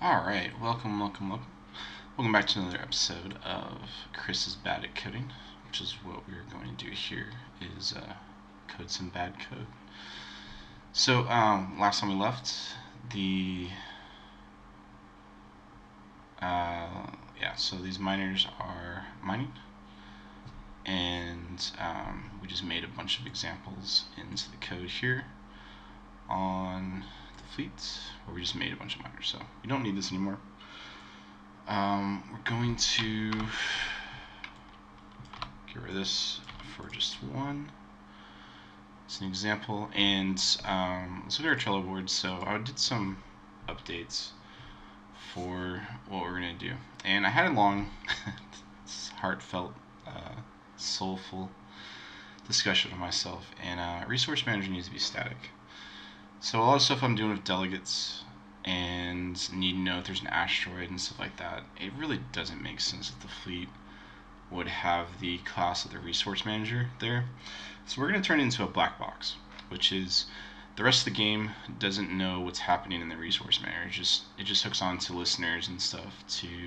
Alright, welcome back to another episode of Chris is Bad at Coding, which is what we're going to do here, is code some bad code. So, last time we left, so these miners are mining, and we just made a bunch of examples into the code here on the fleet, where we just made a bunch of miners, so we don't need this anymore. We're going to get rid of this for just one. It's an example, and let's look at our Trello board. So I did some updates for what we're going to do, and I had a long, heartfelt, soulful discussion with myself, and resource manager needs to be static. So a lot of stuff I'm doing with delegates and need to know if there's an asteroid and stuff like that, it really doesn't make sense that the fleet would have the class of the resource manager there. So we're going to turn it into a black box, which is the rest of the game doesn't know what's happening in the resource manager. It just hooks on to listeners and stuff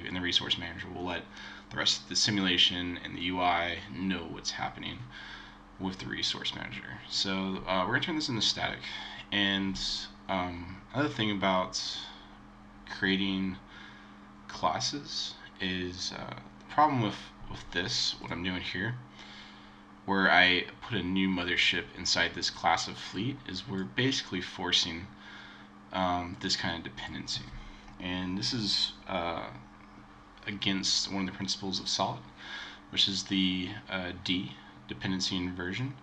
and the resource manager will let the rest of the simulation and the UI know what's happening with the resource manager. So we're going to turn this into static. And another thing about creating classes is the problem with this, what I'm doing here, where I put a new mothership inside this class of fleet, is we're basically forcing this kind of dependency. And this is against one of the principles of solid, which is the D, dependency inversion.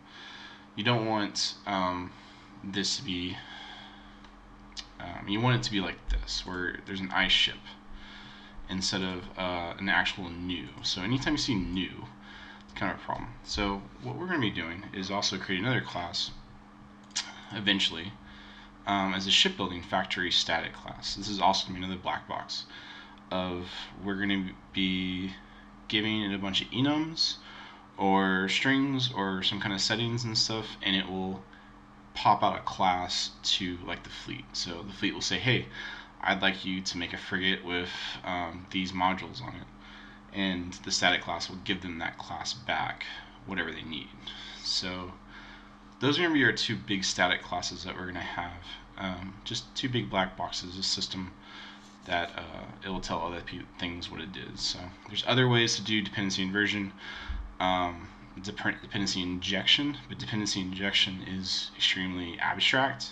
You don't want this to be, you want it to be like this, where there's an ice ship instead of an actual new. So anytime you see new, it's kind of a problem. So what we're going to be doing is also create another class eventually as a shipbuilding factory static class. This is also going to be another black box of, we're going to be giving it a bunch of enums or strings or some kind of settings and stuff, and it will pop out a class to like the fleet. So the fleet will say, hey, I'd like you to make a frigate with these modules on it, and the static class will give them that class back, whatever they need. So those are going to be our two big static classes that we're going to have. Just two big black boxes, a system that it will tell other things what it is. So there's other ways to do dependency inversion, dependency injection, but dependency injection is extremely abstract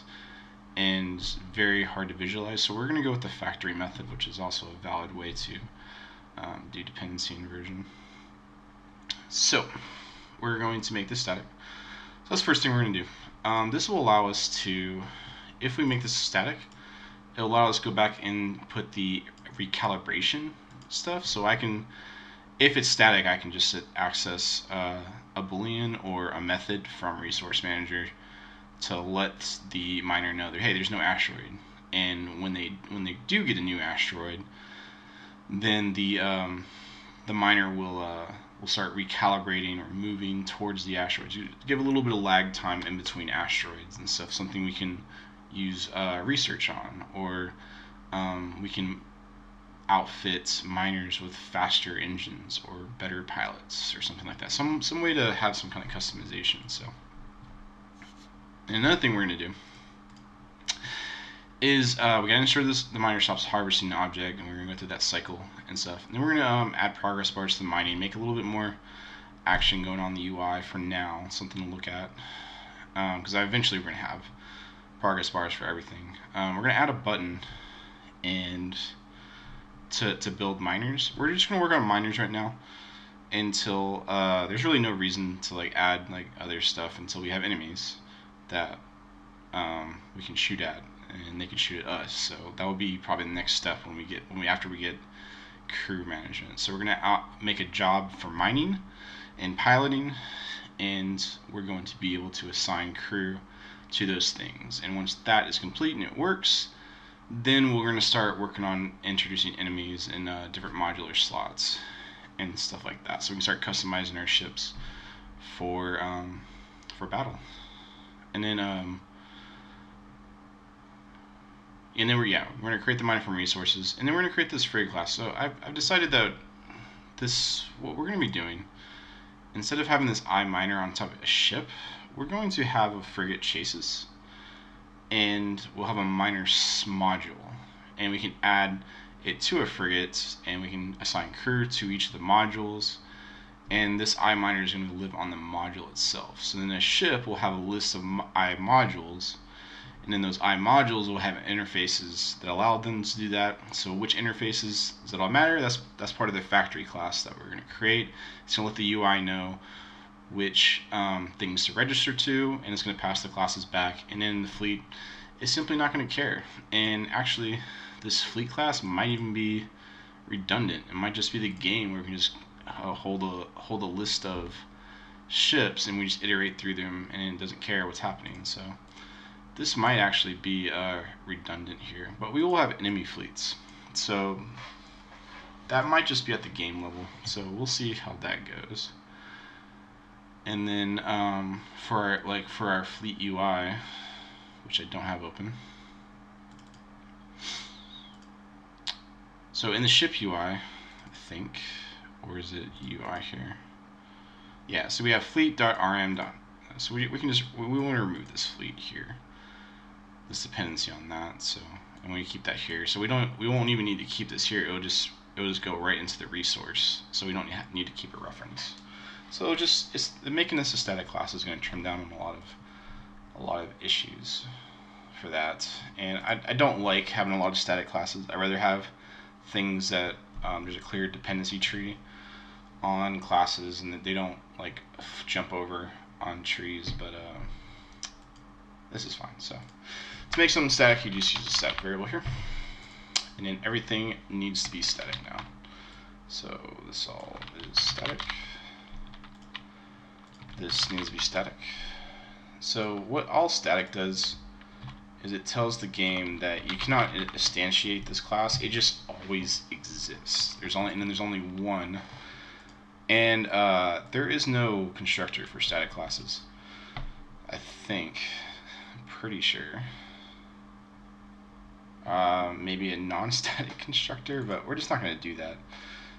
and very hard to visualize. So we're going to go with the factory method, which is also a valid way to do dependency inversion. So we're going to make this static. So that's the first thing we're going to do. This will allow us to, if we make this static, it'll allow us to go back and put the recalibration stuff. So I can, if it's static, I can just access a boolean or a method from resource manager to let the miner know that, hey, there's no asteroid. And when they do get a new asteroid, then the miner will start recalibrating or moving towards the asteroids. You give a little bit of lag time in between asteroids and stuff, something we can use research on, or we can outfit miners with faster engines or better pilots or something like that. Some way to have some kind of customization. So, and another thing we're going to do is we got to ensure the miner stops harvesting the object, and we're going to go through that cycle and stuff. And then we're going to add progress bars to the mining, make a little bit more action going on in the UI for now, something to look at, because eventually we're going to have progress bars for everything. We're going to add a button and to build miners. We're just going to work on miners right now until there's really no reason to add other stuff until we have enemies that we can shoot at, and they can shoot at us. So that will be probably the next step after we get crew management. So we're going to make a job for mining and piloting, and we're going to be able to assign crew to those things. And once that is complete and it works, then we're going to start working on introducing enemies in different modular slots and stuff like that, so we can start customizing our ships for battle. And then And then we're going to create the miner from resources, and then we're going to create this frigate class. So I've decided that what we're going to be doing, instead of having this miner on top of a ship, we're going to have a frigate chases, and we'll have a miner module, and we can add it to a frigate, and we can assign crew to each of the modules, and this miner is going to live on the module itself. So then a ship will have a list of modules, and then those modules will have interfaces that allow them to do that. So which interfaces does it all matter? That's part of the factory class that we're going to create. It's going to let the UI know which things to register to, and it's going to pass the classes back. And then the fleet is simply not going to care. And actually, this fleet class might even be redundant. It might just be the game where we can just hold a list of ships, and we just iterate through them, and it doesn't care what's happening. So this might actually be redundant here, but we will have enemy fleets, so that might just be at the game level. So we'll see how that goes. And then for our fleet UI, which I don't have open. So in the ship UI, I think, or is it UI here? Yeah. So we have fleet.rm. So we want to remove this fleet here, this dependency on that. So, and we keep that here. So we won't even need to keep this here. It'll just go right into the resource. So we don't need to keep a reference. So making this a static class is going to trim down on a lot of issues for that. And I don't like having a lot of static classes. I rather have things that there's a clear dependency tree on classes, and that they don't like jump over on trees. But this is fine. So to make something static, you just use a static variable here, and then everything needs to be static now. So this all is static. This needs to be static. So what all static does is it tells the game that you cannot instantiate this class. It just always exists. There's only one, and there is no constructor for static classes. I think, I'm pretty sure. Maybe a non-static constructor, but we're just not going to do that.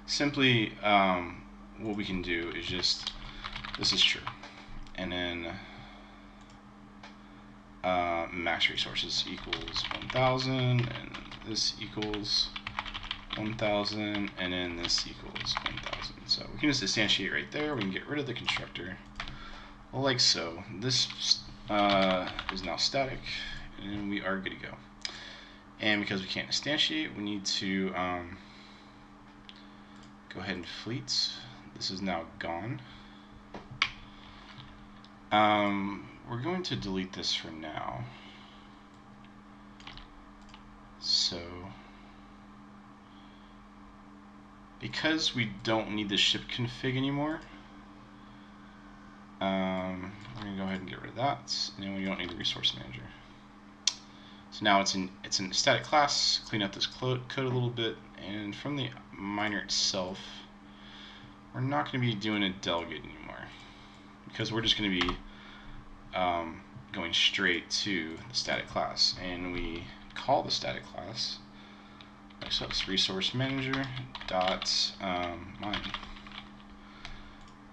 Simply, what we can do is just, this is true, and then max resources equals 1000, and this equals 1000, and then this equals 1000. So we can just instantiate right there. We can get rid of the constructor, like so. This is now static, and we are good to go. And because we can't instantiate, we need to go ahead and fleet. This is now gone. We're going to delete this for now. So, because we don't need the ship config anymore, we're going to go ahead and get rid of that, and then we don't need the resource manager. So now it's in a static class. Clean up this code a little bit, and from the miner itself, we're not going to be doing a delegate anymore, because we're just going to be going straight to the static class, and we call the static class. So it's resource manager dot mine,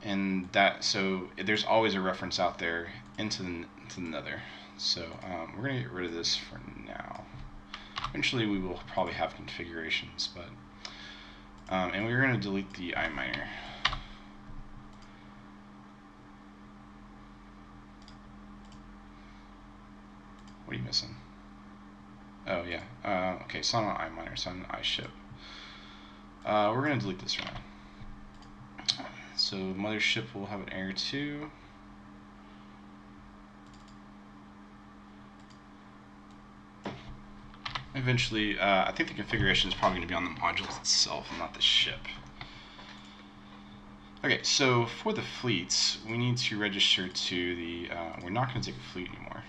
and so there's always a reference out there into the nether. So we're going to get rid of this for now. Eventually we will probably have configurations, but and we're going to delete the miner. What are you missing? Oh yeah. Okay, so I'm on miner, so I'm on ship. We're going to delete this for now. So mothership will have an error too. Eventually, I think the configuration is probably going to be on the modules itself and not the ship. Okay, so for the fleets, we need to register to the, we're not going to take a fleet anymore.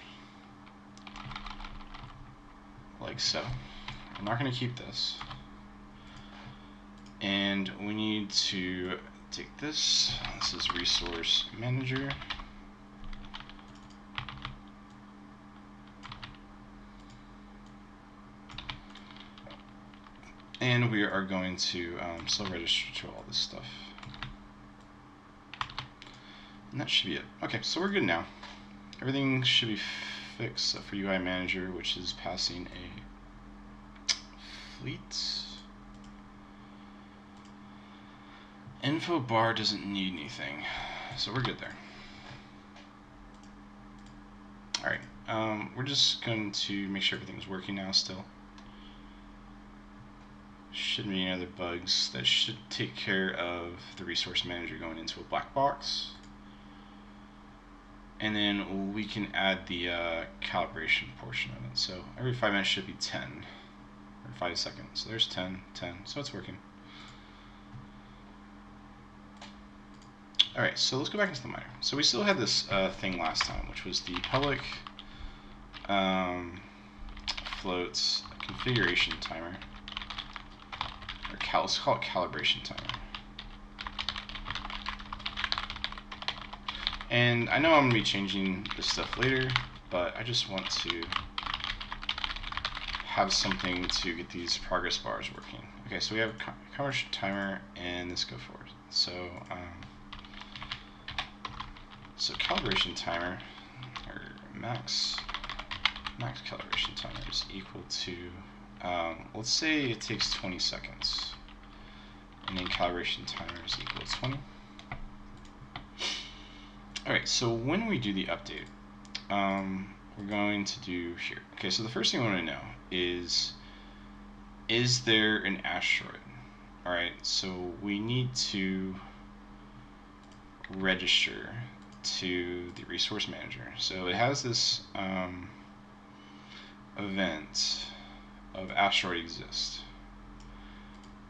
Like so. We're not going to keep this. And we need to take this. This is resource manager. And we are going to still register to all this stuff. And that should be it. Okay, so we're good now. Everything should be fixed except for UI Manager, which is passing a fleet. Info bar doesn't need anything, so we're good there. Alright, we're just going to make sure everything's working now still. Shouldn't be any other bugs. That should take care of the resource manager going into a black box. And then we can add the calibration portion of it. So every 5 minutes should be 10, or 5 seconds. So there's 10, 10, so it's working. Alright, so let's go back into the miner. So we still had this thing last time, which was the public floats configuration timer, or let's call it calibration timer. And I know I'm going to be changing this stuff later, but I just want to have something to get these progress bars working. Okay, so we have calibration timer and this go forward. So calibration timer, or max calibration timer is equal to, let's say it takes 20 seconds, and then calibration timer is equal to 20. Alright, so when we do the update, we're going to do here. Okay, so the first thing we want to know is there an asteroid? Alright, so we need to register to the resource manager. So it has this event of asteroid exists.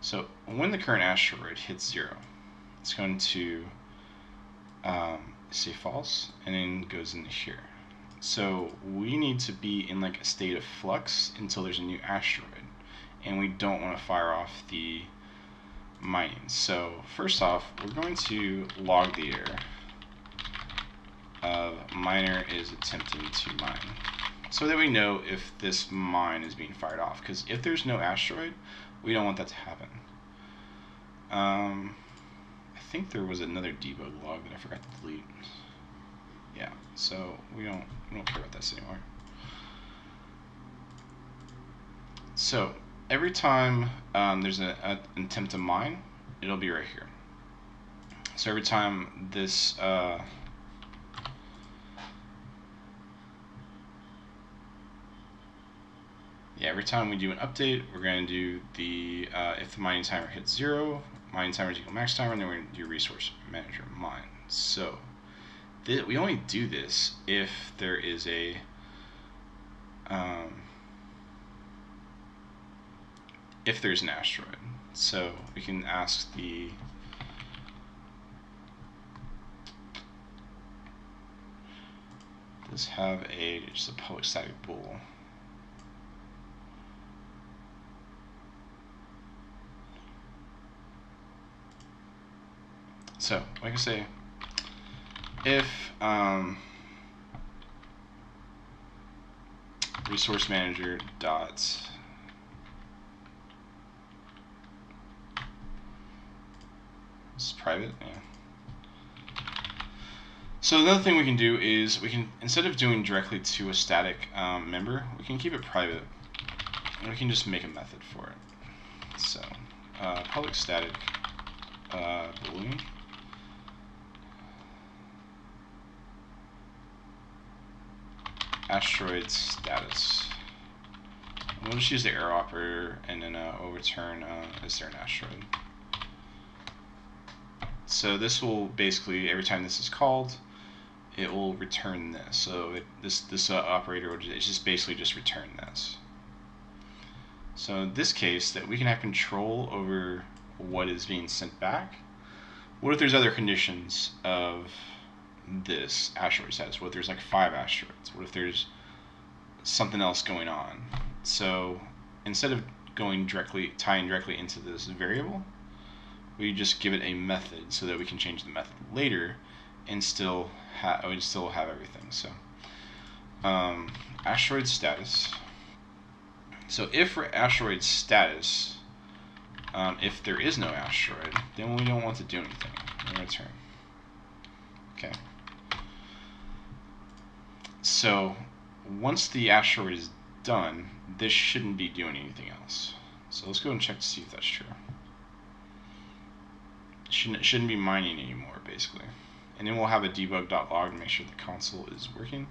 So when the current asteroid hits 0, it's going to say false and then goes into here. So we need to be in like a state of flux until there's a new asteroid, and we don't want to fire off the mining. So first off, we're going to log the error of miner is attempting to mine, so that we know if this mine is being fired off, because if there's no asteroid, we don't want that to happen. I think there was another debug log that I forgot to delete. Yeah, so we don't care about this anymore. So every time there's an attempt to mine, it'll be right here. So every time this every time we do an update, we're going to do the if the mining timer hits 0, mining timer is equal to max timer, and then we're going to do resource manager mine. So we only do this if there is a if there's an asteroid. So we can ask the does have just a public static bool. So like I say, if resource manager dot this is private, yeah. So another thing we can do is we can, instead of doing directly to a static member, we can keep it private, and we can just make a method for it. So public static balloon asteroid status. We'll just use the arrow operator, and then we'll return is there an asteroid. So this will basically, every time this is called, it will return this. So this operator will just basically just return this. So in this case, that we can have control over what is being sent back. What if there's other conditions of this asteroid status? What if there's like 5 asteroids? What if there's something else going on? So instead of tying directly into this variable, we just give it a method so that we can change the method later and still have everything. So asteroid status. So if for asteroid status If there is no asteroid, then we don't want to do anything. We're going to return. Okay. So once the asteroid is done, this shouldn't be doing anything else. So let's go and check to see if that's true. It shouldn't be mining anymore, basically. And then we'll have a debug.log to make sure the console is working.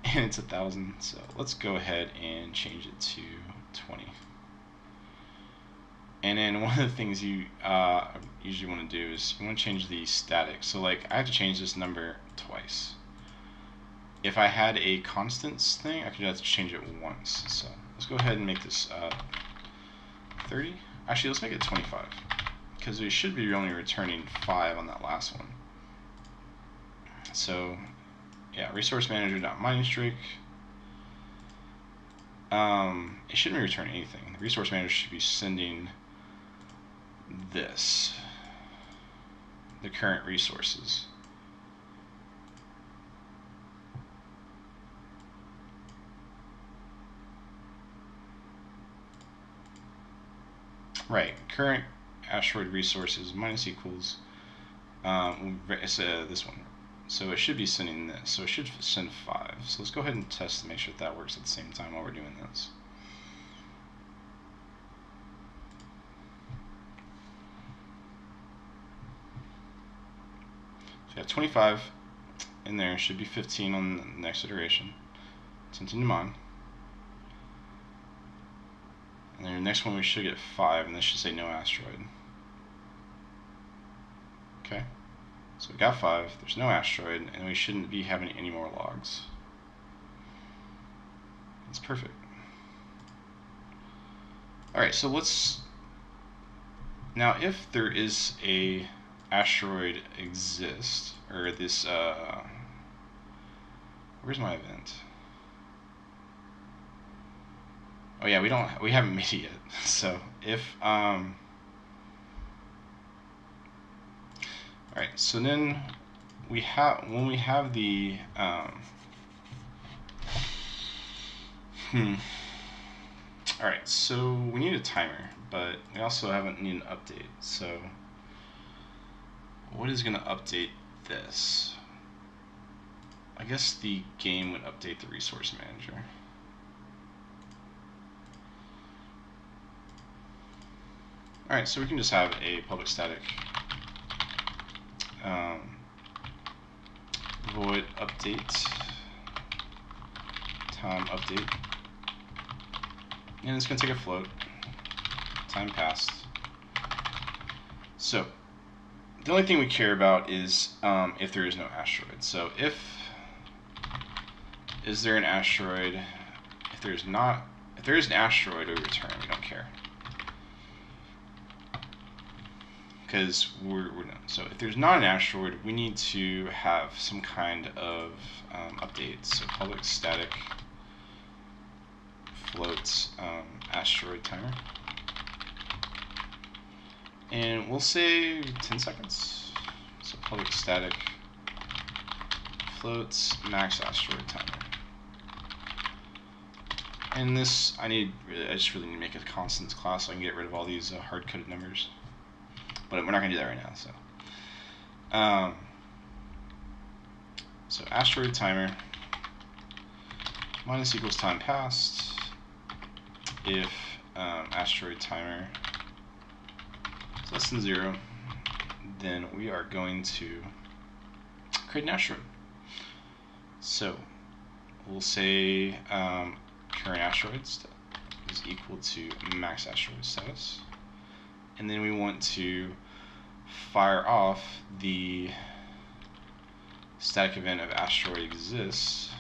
And it's 1,000, so let's go ahead and change it to 20. And then one of the things you usually want to do is you want to change the static. So like I have to change this number twice. If I had a constants thing, I could just change it once. So let's go ahead and make this 30. Actually, let's make it 25, because we should be only returning 5 on that last one. So yeah, resource manager.mining streak. It shouldn't be returning anything. The resource manager should be sending this, the current resources. Right, current asteroid resources minus equals this one. So it should be sending this. So it should send 5. So let's go ahead and test to make sure that works at the same time while we're doing this. So we have 25 in there. Should be 15 on the next iteration. Continue on. And then the next one we should get 5, and this should say no asteroid. Okay. So we got 5, there's no asteroid, and we shouldn't be having any more logs. That's perfect. Alright, so let's... Now if there is a asteroid exist, or this, where's my event? Oh yeah, we haven't made it yet. So if, alright, so then we have, when we have the, alright, so we need a timer, but we also haven't need an update. So what is going to update this? I guess the game would update the resource manager. Alright, so we can just have a public static void update time update, and it's going to take a float, time passed. So the only thing we care about is if there is no asteroid. So is there an asteroid? If there is an asteroid, we return. We don't care, because we're not. So if there's not an asteroid, we need to have some kind of update. So public static floats asteroid timer, and we'll say 10 seconds. So public static floats max asteroid timer. And this, I just really need to make a constants class so I can get rid of all these hard-coded numbers. But we're not going to do that right now. So asteroid timer minus equals time passed. If asteroid timer is less than 0, then we are going to create an asteroid. So we'll say current asteroids is equal to max asteroid status, and then we want to fire off the static event of asteroid exists,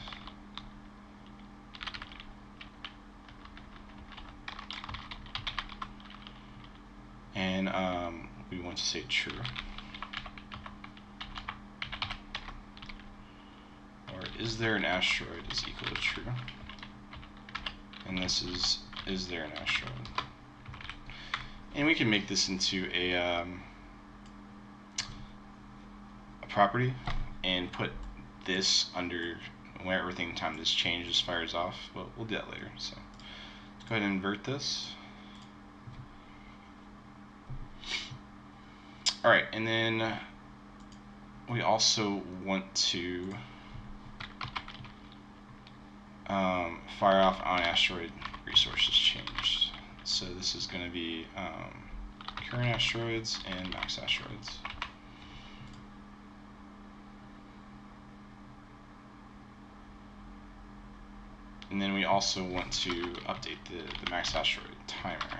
and we want to say true, or is there an asteroid is equal to true, and this is there an asteroid. And we can make this into a property and put this under where everything time this changes fires off. Well, we'll do that later. So Go ahead and invert this. Alright, and then we also want to fire off on asteroid resources changed. So this is going to be current asteroids and max asteroids. And then we also want to update the max asteroid timer.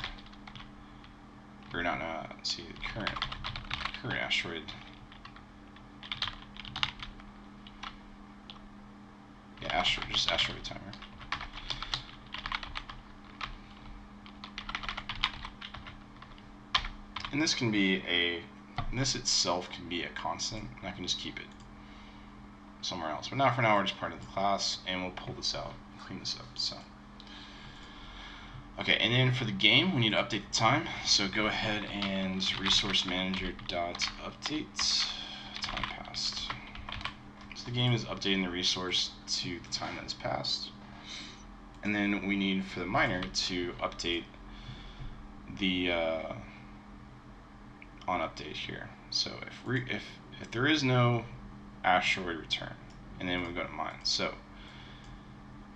Or not, let's see, the current asteroid. Yeah, just asteroid timer. And this can be this itself can be a constant, and I can just keep it somewhere else. But now for now, we're just part of the class, and we'll pull this out, clean this up. So, okay, and then for the game, we need to update the time. So go ahead and resource manager dot update time passed. So the game is updating the resource to the time that has passed, and then we need for the miner to update the on update here. So if there is no asteroid return, and then we go to mine. So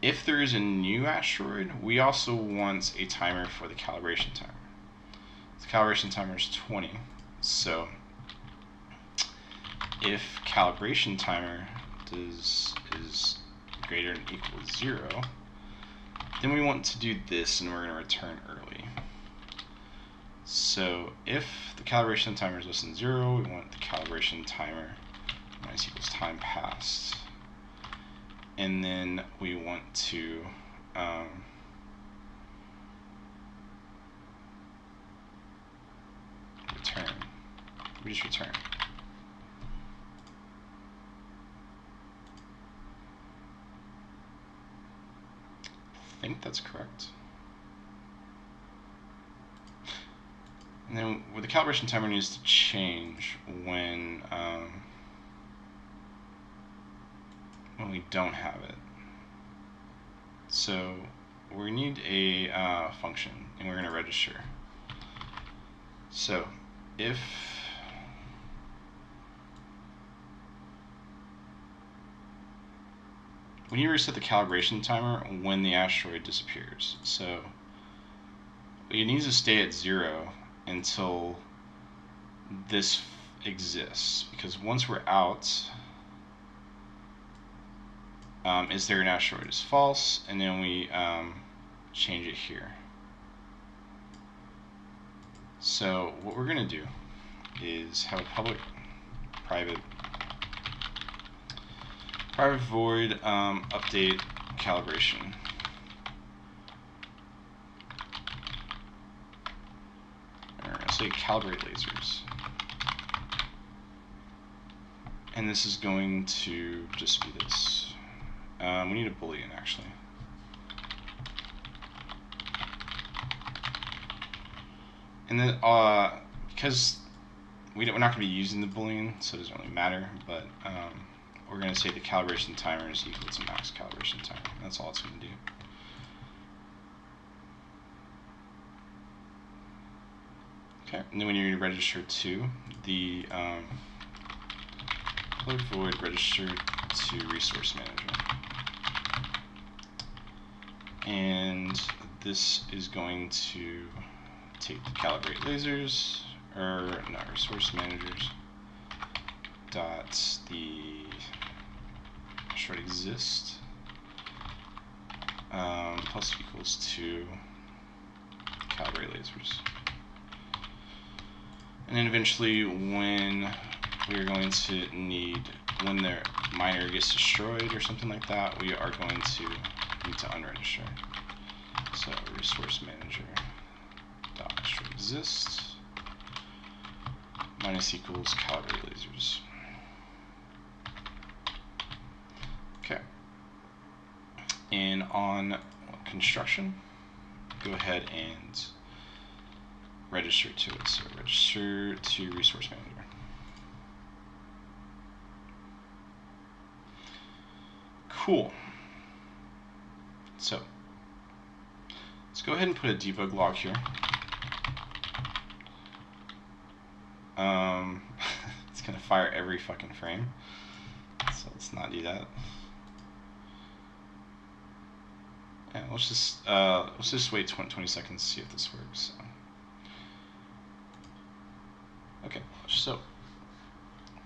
if there is a new asteroid, we also want a timer for the calibration timer. The calibration timer is 20. So if calibration timer is greater than or equal to 0, then we want to do this, and we're going to return early. So if the calibration timer is less than 0, we want the calibration timer minus equals time passed. And then we want to return. We just return. I think that's correct. And then the calibration timer needs to change when we don't have it. So we need a function, and we're going to register. So if we need to reset the calibration timer when the asteroid disappears. So it needs to stay at 0 until this exists, because once we're out, is there an asteroid is false, and then we change it here. So what we're going to do is have a public private void update calibration. Say calibrate lasers, and this is going to just be this. We need a boolean actually. And then because we're not going to be using the boolean, so it doesn't really matter. But we're going to say the calibration timer is equal to max calibration timer. That's all it's going to do. Okay, and then we need to register to the public void register to resource manager, and this is going to take the calibrate lasers, or not resource managers dot the should exist plus equals to calibrate lasers. And then eventually, when we're going to need, when the miner gets destroyed or something like that, we are going to need to unregister. So resource manager dot should exist minus equals calibrate lasers. Okay. And on construction, go ahead and register to it. So register to resource manager. Cool. So Let's go ahead and put a debug log here. It's gonna fire every fucking frame, so let's not do that. Yeah, let's just wait 20 seconds to see if this works. So. Okay, so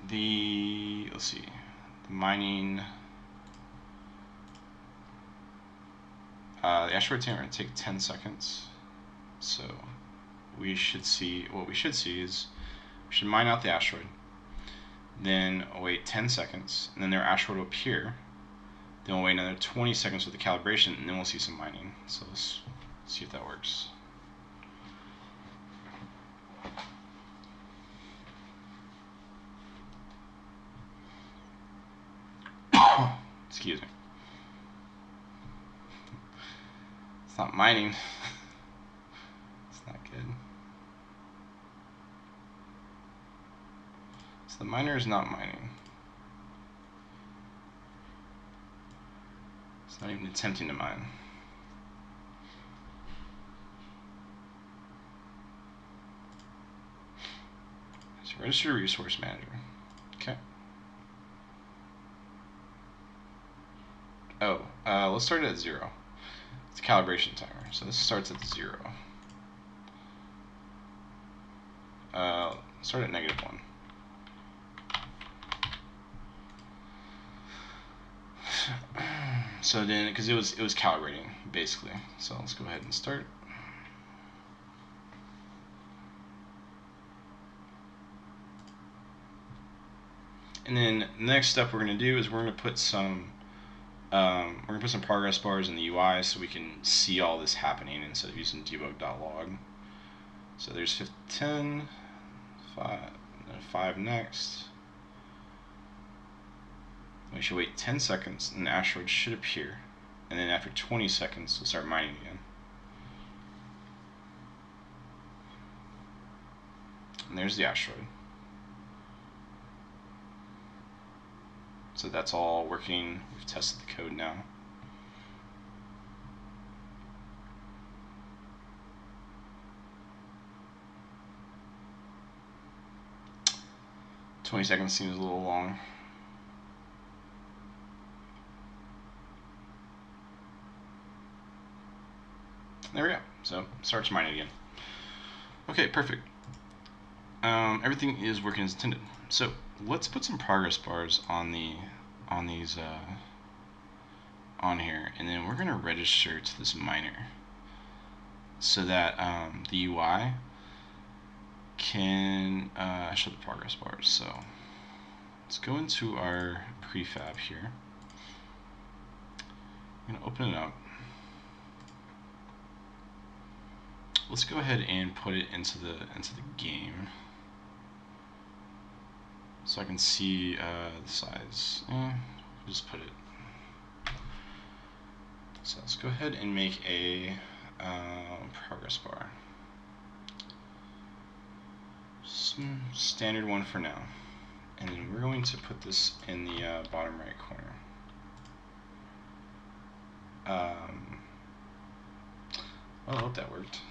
let's see, the mining, the asteroid timer going to take 10 seconds. So what we should see is we should mine out the asteroid, then wait 10 seconds, and then their asteroid will appear. Then we'll wait another 20 seconds with the calibration, and then we'll see some mining. So let's see if that works. Excuse me. It's not mining. It's not good. So the miner is not mining. It's not even attempting to mine. So register resource manager. Okay. Oh, let's start it at 0. It's a calibration timer, so this starts at 0. Start at -1. So then, because it was calibrating basically. So let's go ahead and start. And then the next step we're going to do is we're going to put some progress bars in the UI so we can see all this happening instead of using debug.log. So there's 10, 5 next. We should wait 10 seconds and the asteroid should appear. And then after 20 seconds, we'll start mining again. And there's the asteroid. So that's all working. We've tested the code now. "20 seconds seems a little long. There we go. So starts mining again. Okay, perfect. Everything is working as intended. So let's put some progress bars on these on here, and then we're going to register to this miner so that the UI can show the progress bars. So let's go into our prefab here. I'm going to open it up. Let's go ahead and put it into the game so I can see the size. Just put it. So let's go ahead and make a progress bar. Some standard one for now. And then we're going to put this in the bottom right corner. I hope that worked.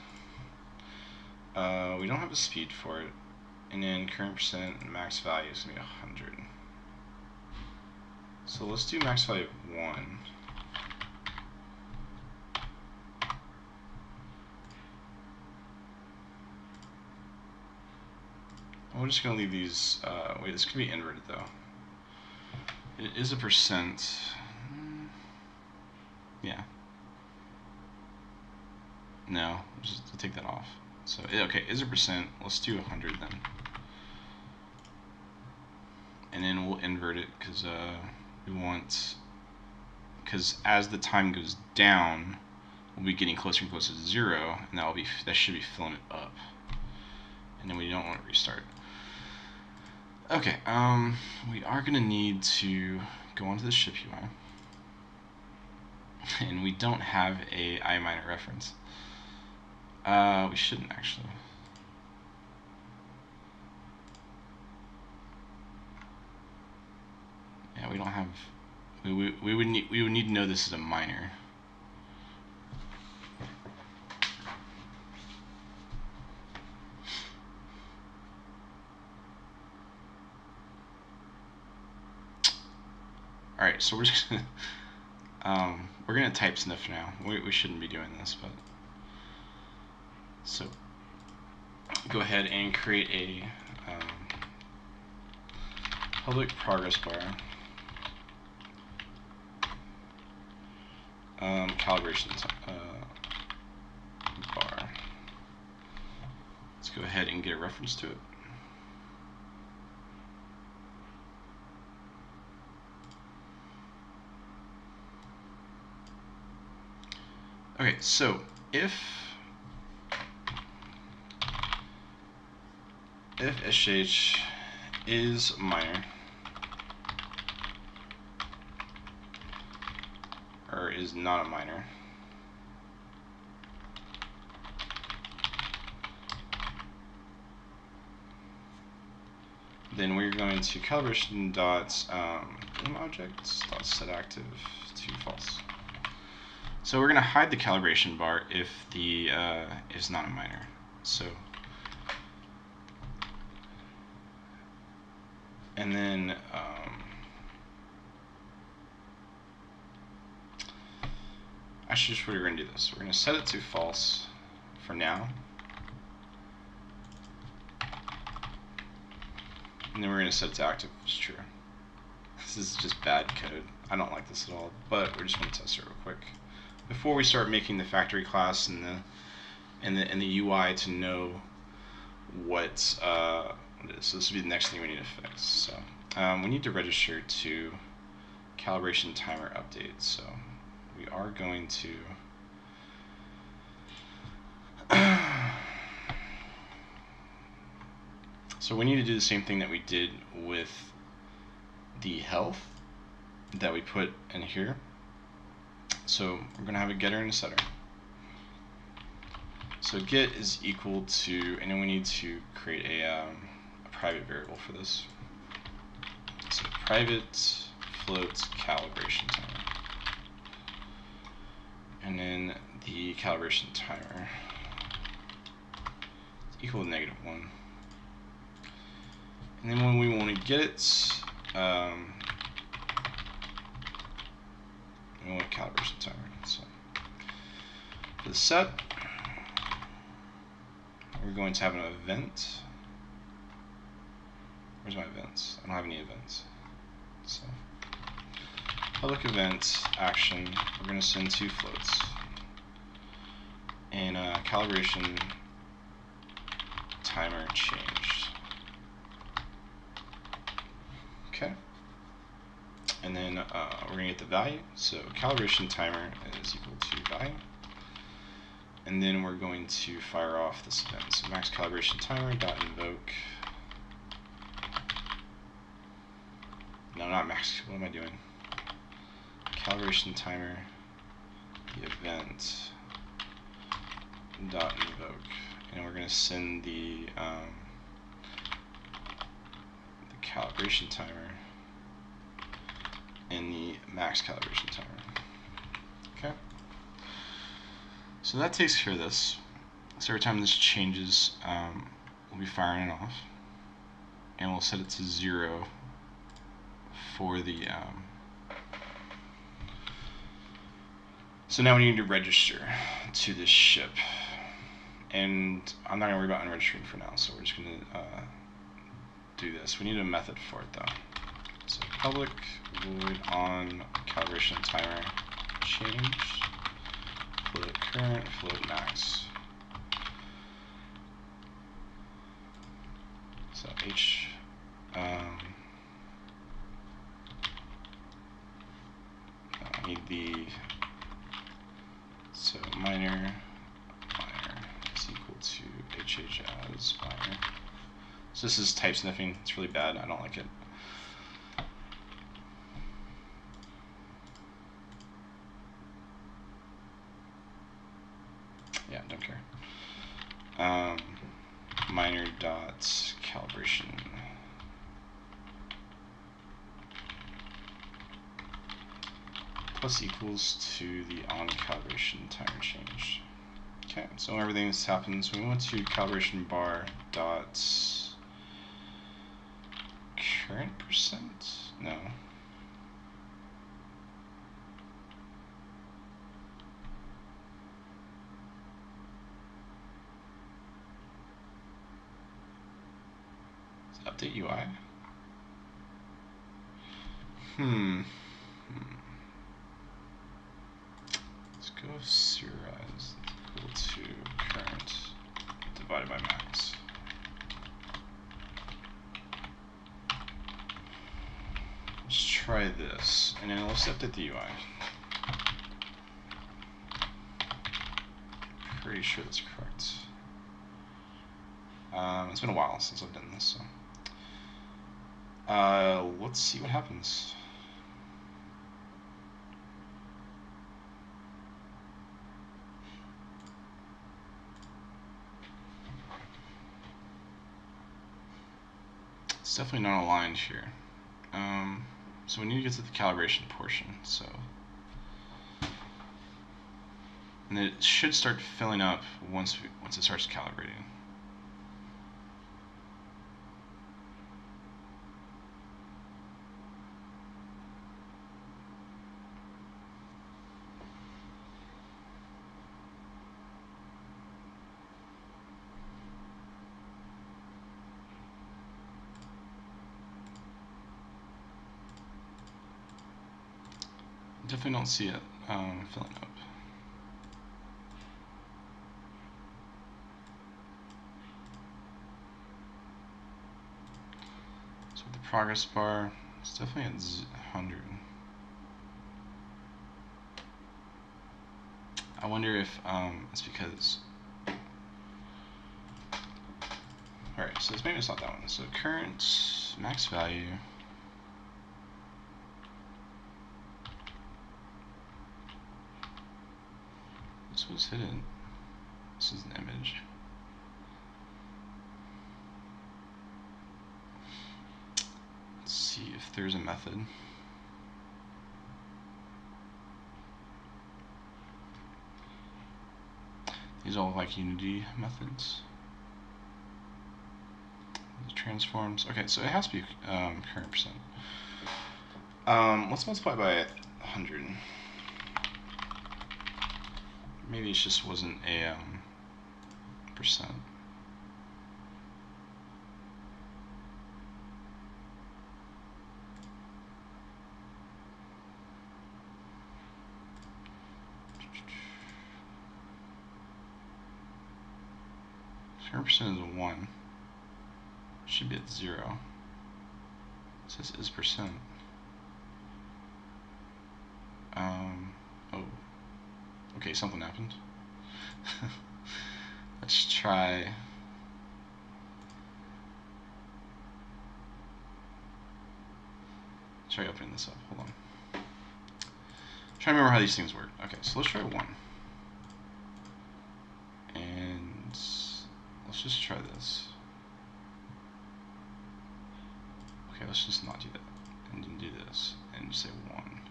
We don't have a speed for it. And then current percent max value is going to be 100. So let's do max value of 1. We're just going to leave these, wait, this could be inverted though. It is a percent. Yeah. No, just take that off. So, okay, is a percent. Let's do 100 then. And then we'll invert it because we want, because as the time goes down, we'll be getting closer and closer to 0, and that should be filling it up. And then we don't want to restart. Okay, we are going to need to go onto the ship UI. And we don't have a iMiner reference. We shouldn't actually. Yeah, we don't have. We would need to know this is a miner. Alright, so we're gonna type sniff now. We shouldn't be doing this, but so go ahead and create a public progress bar, calibration bar. Let's go ahead and get a reference to it. Okay, so if SH is minor, or is not a minor, then we're going to calibration dot game object dot set active to false. So we're going to hide the calibration bar if the is not a minor. So, and then actually, just we're going to do this. We're going to set it to false for now, and then we're going to set it to active if it's true. This is just bad code. I don't like this at all, but we're just going to test it real quick before we start making the factory class and the UI to know what it is. So this will be the next thing we need to fix. So we need to register to calibration timer update. So we are going to so we need to do the same thing that we did with the health that we put in here. So we're going to have a getter and a setter. So get is equal to, and then we need to create a private variable for this. So private float calibration timer, and then the calibration timer is equal to -1. And then when we want to get it, we want a calibration timer. So for the set, we're going to have an event. Where's my events? I don't have any events. So public event action, we're going to send 2 floats and calibration timer changed. Okay. And then we're going to get the value. So calibration timer is equal to value. And then we're going to fire off this event. So max calibration timer dot invoke. No, not max. What am I doing? Calibration timer, the event dot invoke, and we're going to send the calibration timer and the max calibration timer. Okay. So that takes care of this. So every time this changes, we'll be firing it off, and we'll set it to 0 for the. So now we need to register to this ship, and I'm not going to worry about unregistering for now. So we're just going to do this. We need a method for it though. So public void on calibration timer change. Float current, float max. So H I need the so minor is equal to HH as minor. So this is type sniffing. It's really bad. I don't like it. Yeah, don't care. Minor dot calibration plus equals to the on calibration timer change. Okay, so everything that's happened. So we went to calibration bar dot current percent. No. Update UI. Let's go serialize equal to current divided by max. Let's try this, and then let's update the UI. Pretty sure that's correct. It's been a while since I've done this, so let's see what happens. It's definitely not aligned here. So we need to get to the calibration portion. And it should start filling up once it starts calibrating. Definitely don't see it filling up. So with the progress bar, it's definitely at 100. I wonder if it's because. Alright, so maybe it's not that one. So current max value. This was hidden. This is an image. Let's see if there's a method. These all look like Unity methods. The transforms. Okay, so it has to be current percent. Let's multiply by 100. Maybe it just wasn't a percent. Current percent is a 1. Should be at 0. It says is percent. Oh. Okay, something happened. Let's try. Try opening this up. Hold on. Try to remember how these things work. Okay, so let's try 1. And let's just try this. Okay, let's just not do that. And then do this. And just say 1.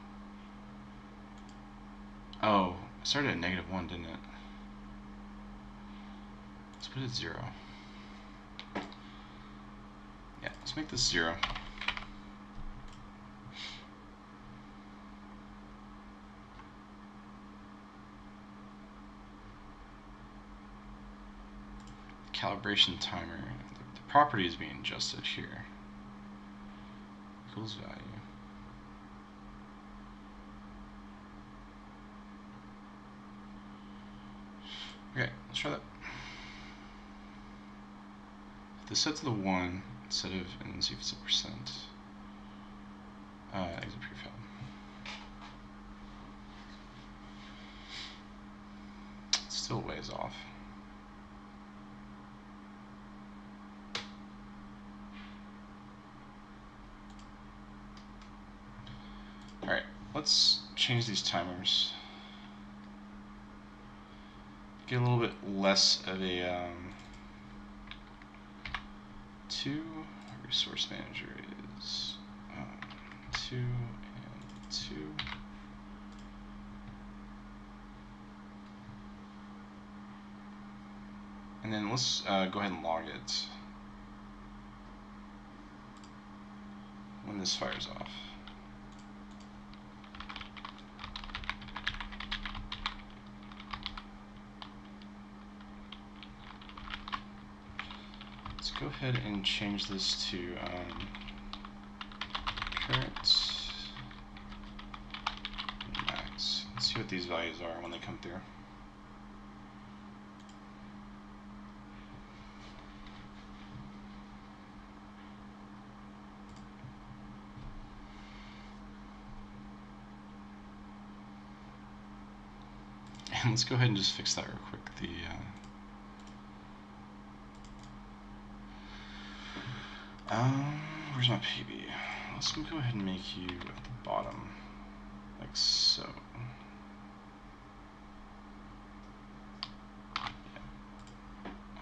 Oh, it started at -1, didn't it? Let's put it 0. Yeah, let's make this 0. Calibration timer. The property is being adjusted here. Equals value. Okay, let's try that. If this set to the 1 instead of, and see if it's a percent. Exit prefab. It's still a ways off. Alright, let's change these timers. Get a little bit less of a 2. Resource manager is 2 and 2. And then let's go ahead and log it when this fires off. go ahead and change this to current max. Let's see what these values are when they come through. And let's go ahead and just fix that real quick. Where's my PB? Let's go ahead and make you at the bottom, like so.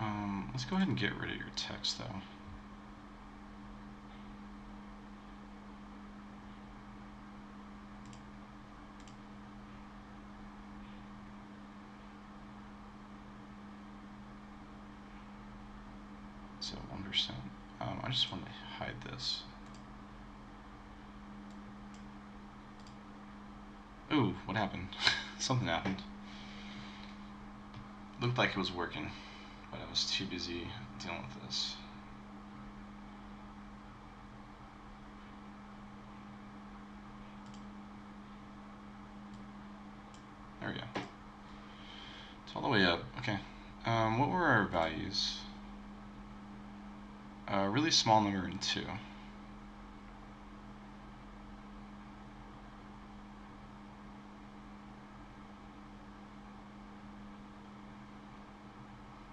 Yeah. Let's go ahead and get rid of your text though. So 1%. I just want to hide this. Ooh, what happened? Something happened. Looked like it was working, but I was too busy dealing with this. There we go. It's all the way up. Okay. What were our values? A really small number and 2.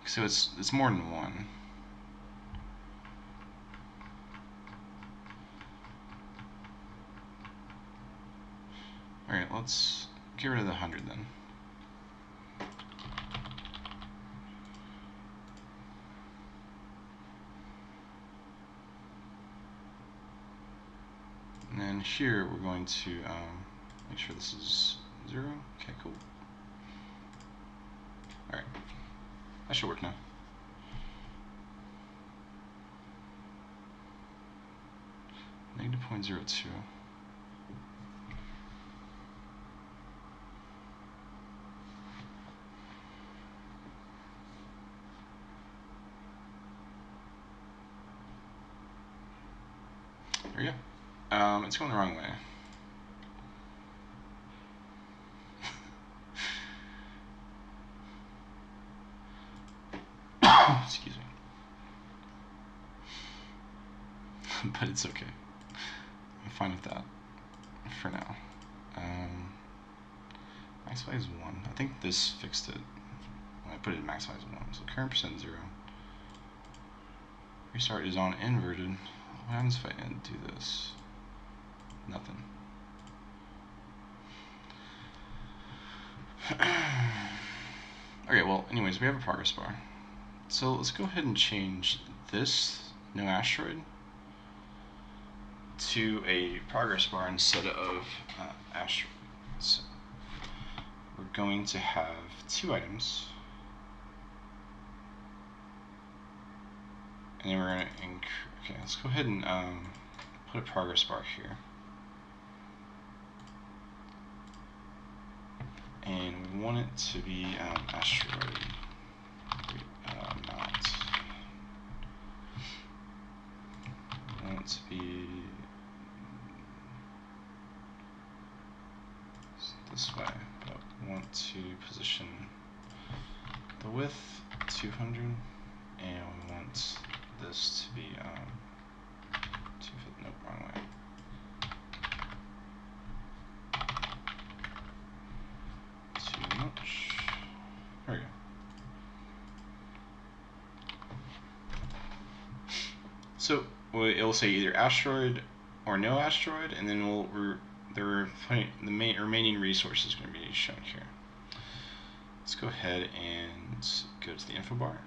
So it's more than 1. Alright, let's get rid of the 100 then. And then here we're going to make sure this is 0. Okay, cool. Alright, that should work now. Negative 0.02. There we go. It's going the wrong way. Excuse me. But it's okay. I'm fine with that for now. Max value is 1. I think this fixed it when I put it in max value is 1. So current percent 0. Restart is on inverted. What happens if I do this? Nothing. Okay, well, anyways, we have a progress bar. So let's go ahead and change this no asteroid to a progress bar instead of asteroid. So we're going to have 2 items, and then we're going to okay, let's go ahead and put a progress bar here. And we want it to be asteroid mount. We want it to be this way, but we want to position the width 200, and we want this to be 250. Nope, wrong way. Too much. There we go. So it'll say either asteroid or no asteroid, and then the remaining resource is going to be shown here. Let's go ahead and go to the info bar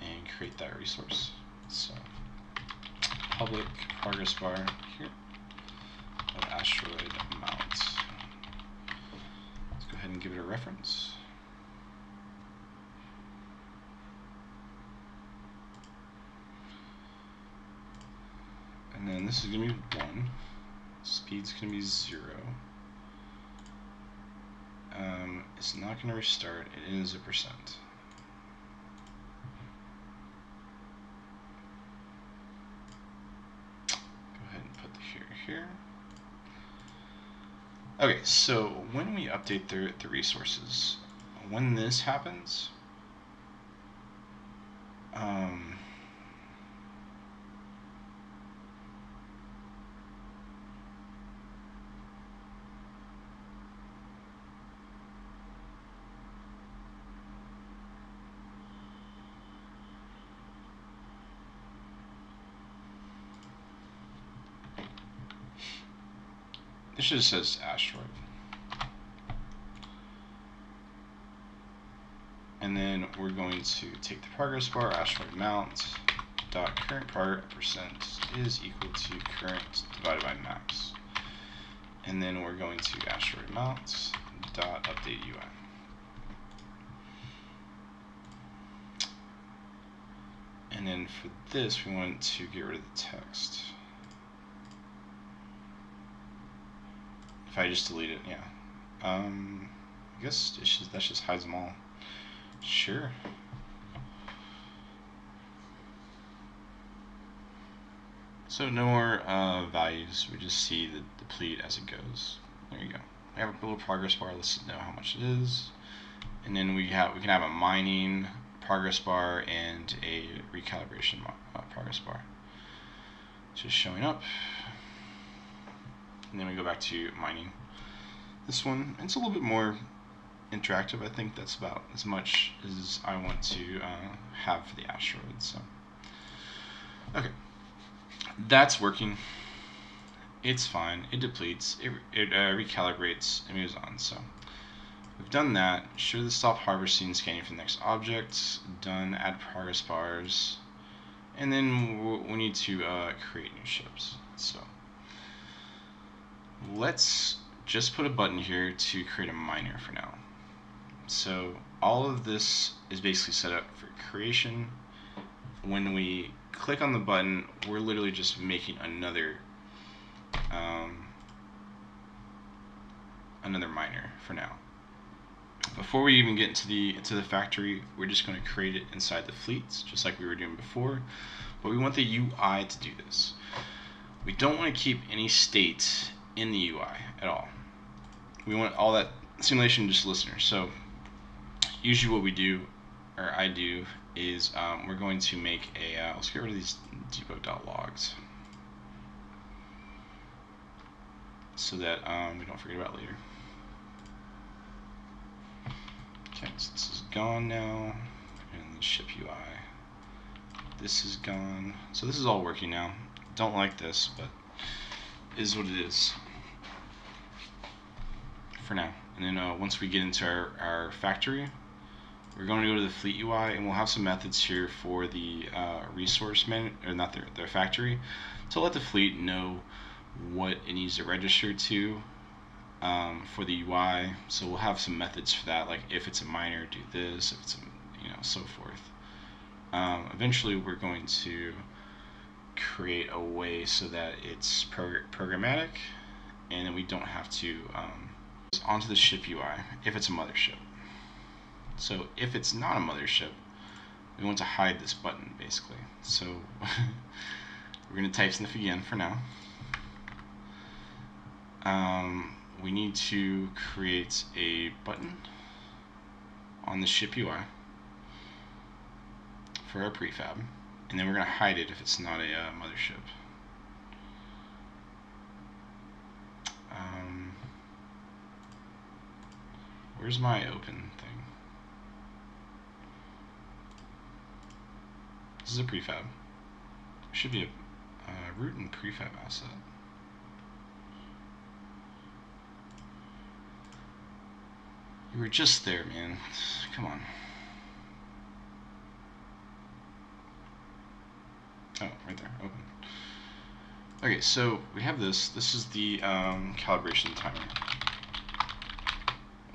and create that resource. So public progress bar here of asteroid mount. Let's go ahead and give it a reference. And then this is going to be 1. Speed's going to be 0. It's not going to restart. It is a %. Okay, so when we update the resources, when this happens, this just says asteroid. And then we're going to take the progress bar, asteroid mount, dot current percent is equal to current divided by max. And then we're going to asteroid mount dot update UI. And then for this, we want to get rid of the text. If I just delete it, yeah. I guess that just hides them all. Sure. So no more values. We just see the deplete as it goes. There you go. We have a little progress bar. Let's know how much it is. And then we can have a mining progress bar and a recalibration progress bar. Just showing up. And then we go back to mining. This one, it's a little bit more interactive. I think that's about as much as I want to have for the asteroids. So, okay, that's working. It's fine. It depletes. It recalibrates and moves on. So we've done that. Show the stop harvesting, scanning for the next object. Done. Add progress bars, and then we need to create new ships. So let's just put a button here to create a miner for now. So all of this is basically set up for creation. When we click on the button, we're literally just making another miner for now. Before we even get into the factory, we're just going to create it inside the fleets, just like we were doing before. But we want the UI to do this. We don't want to keep any state in the UI at all. We want all that simulation just listeners. So usually what we do, or I do, is we're going to make a, let's get rid of these debug.logs so that we don't forget about it later. Okay, so this is gone now, and the ship UI. This is gone. So this is all working now. Don't like this, but it is what it is for now. And then once we get into our factory, we're going to go to the fleet UI, and we'll have some methods here for the resource or not their factory, to let the fleet know what it needs to register to for the UI. So we'll have some methods for that, like if it's a miner, do this, if it's a, so forth. Eventually, we're going to create a way so that it's programmatic, and then we don't have to onto the ship UI if it's a mothership. So if it's not a mothership, we want to hide this button basically. So we're going to type sniff again for now. We need to create a button on the ship UI for our prefab, and then we're going to hide it if it's not a mothership. Where's my open thing? This is a prefab. There should be a root and prefab asset. You were just there, man. Come on. Oh, right there, open. Okay, so we have this. This is the calibration timer.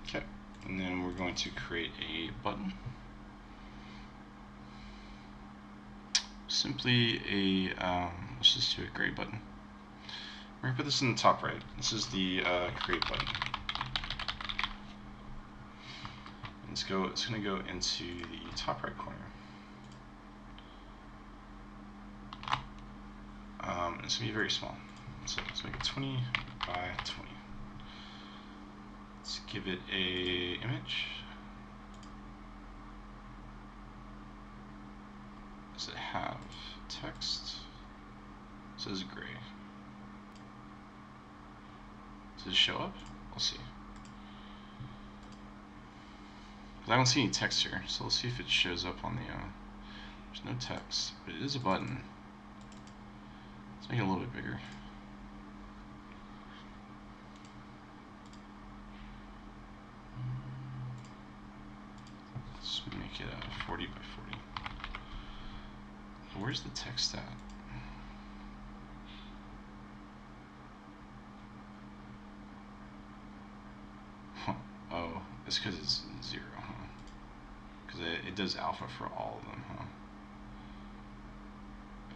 Okay, and then we're going to create a button. Simply a, let's just do a gray button. We're going to put this in the top right. This is the create button. It's going to go into the top right corner. It's going to be very small. So let's make it 20 by 20. Let's give it a image. Does it have text? It says gray. Does it show up? We'll see. I don't see any text here, so let's see if it shows up on the, there's no text, but it is a button. Let's make it a little bit bigger. Let's make it 40 by 40. Where's the text at? Huh. Oh, it's because it's 0, huh? Because it does alpha for all of them, huh?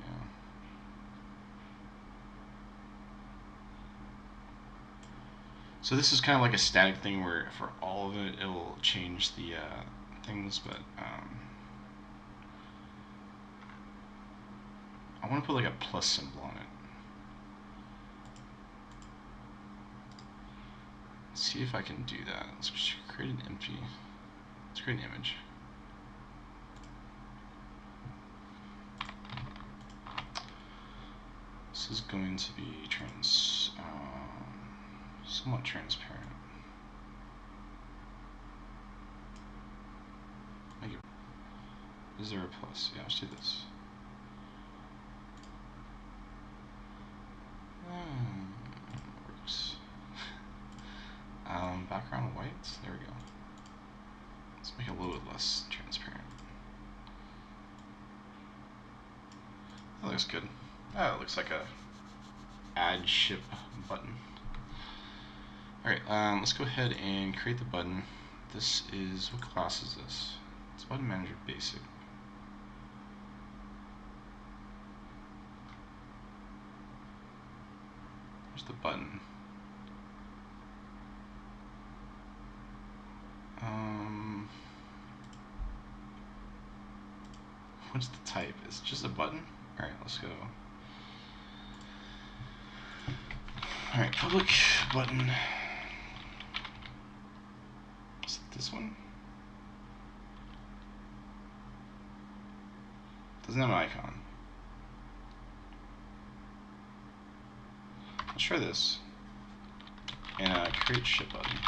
Yeah. So this is kind of like a static thing where for all of it, it will change the things, but I want to put like a plus symbol on it. Let's see if I can do that. Let's create an empty. Let's create an image. This is going to be somewhat transparent. Is there a plus? Yeah, let's do this. Works. Background white. There we go. Let's make it a little bit less transparent. That looks good. Oh, it looks like a add ship button. Alright, let's go ahead and create the button. This is, what class is this? It's button manager basic. Where's the button? What's the type? Is it just a button? Alright, let's go. Alright, public button. Is it this one? Doesn't have an icon. Let's try this. And create ship button.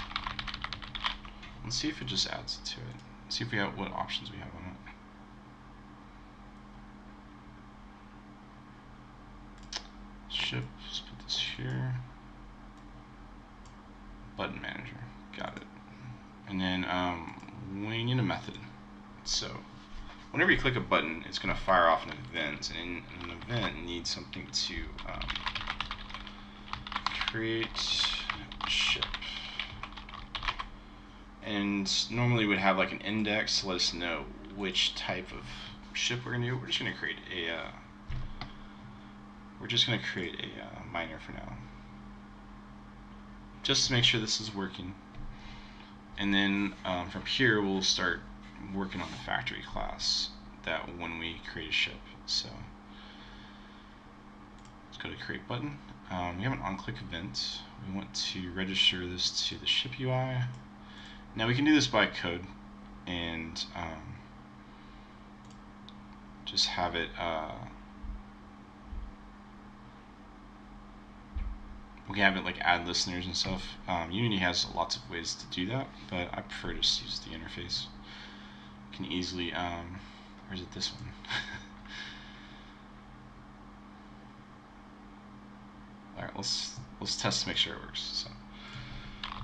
Let's see if it just adds it to it. Let's see if we have what options we have on it. Ship, let's put this here. Button manager, got it. And then we need a method. So whenever you click a button, it's going to fire off an event, and an event needs something to create ship. And normally we'd have like an index to let us know which type of ship we're going to do. We're just going to create a minor for now, just to make sure this is working. And then from here we'll start working on the factory class that when we create a ship. So let's go to create button. We have an on-click event. We want to register this to the ship UI. Now we can do this by code and just have it we can have it like add listeners and stuff. Unity has lots of ways to do that, but I prefer to just use the interface. You can easily or is it this one? Alright, let's test to make sure it works. So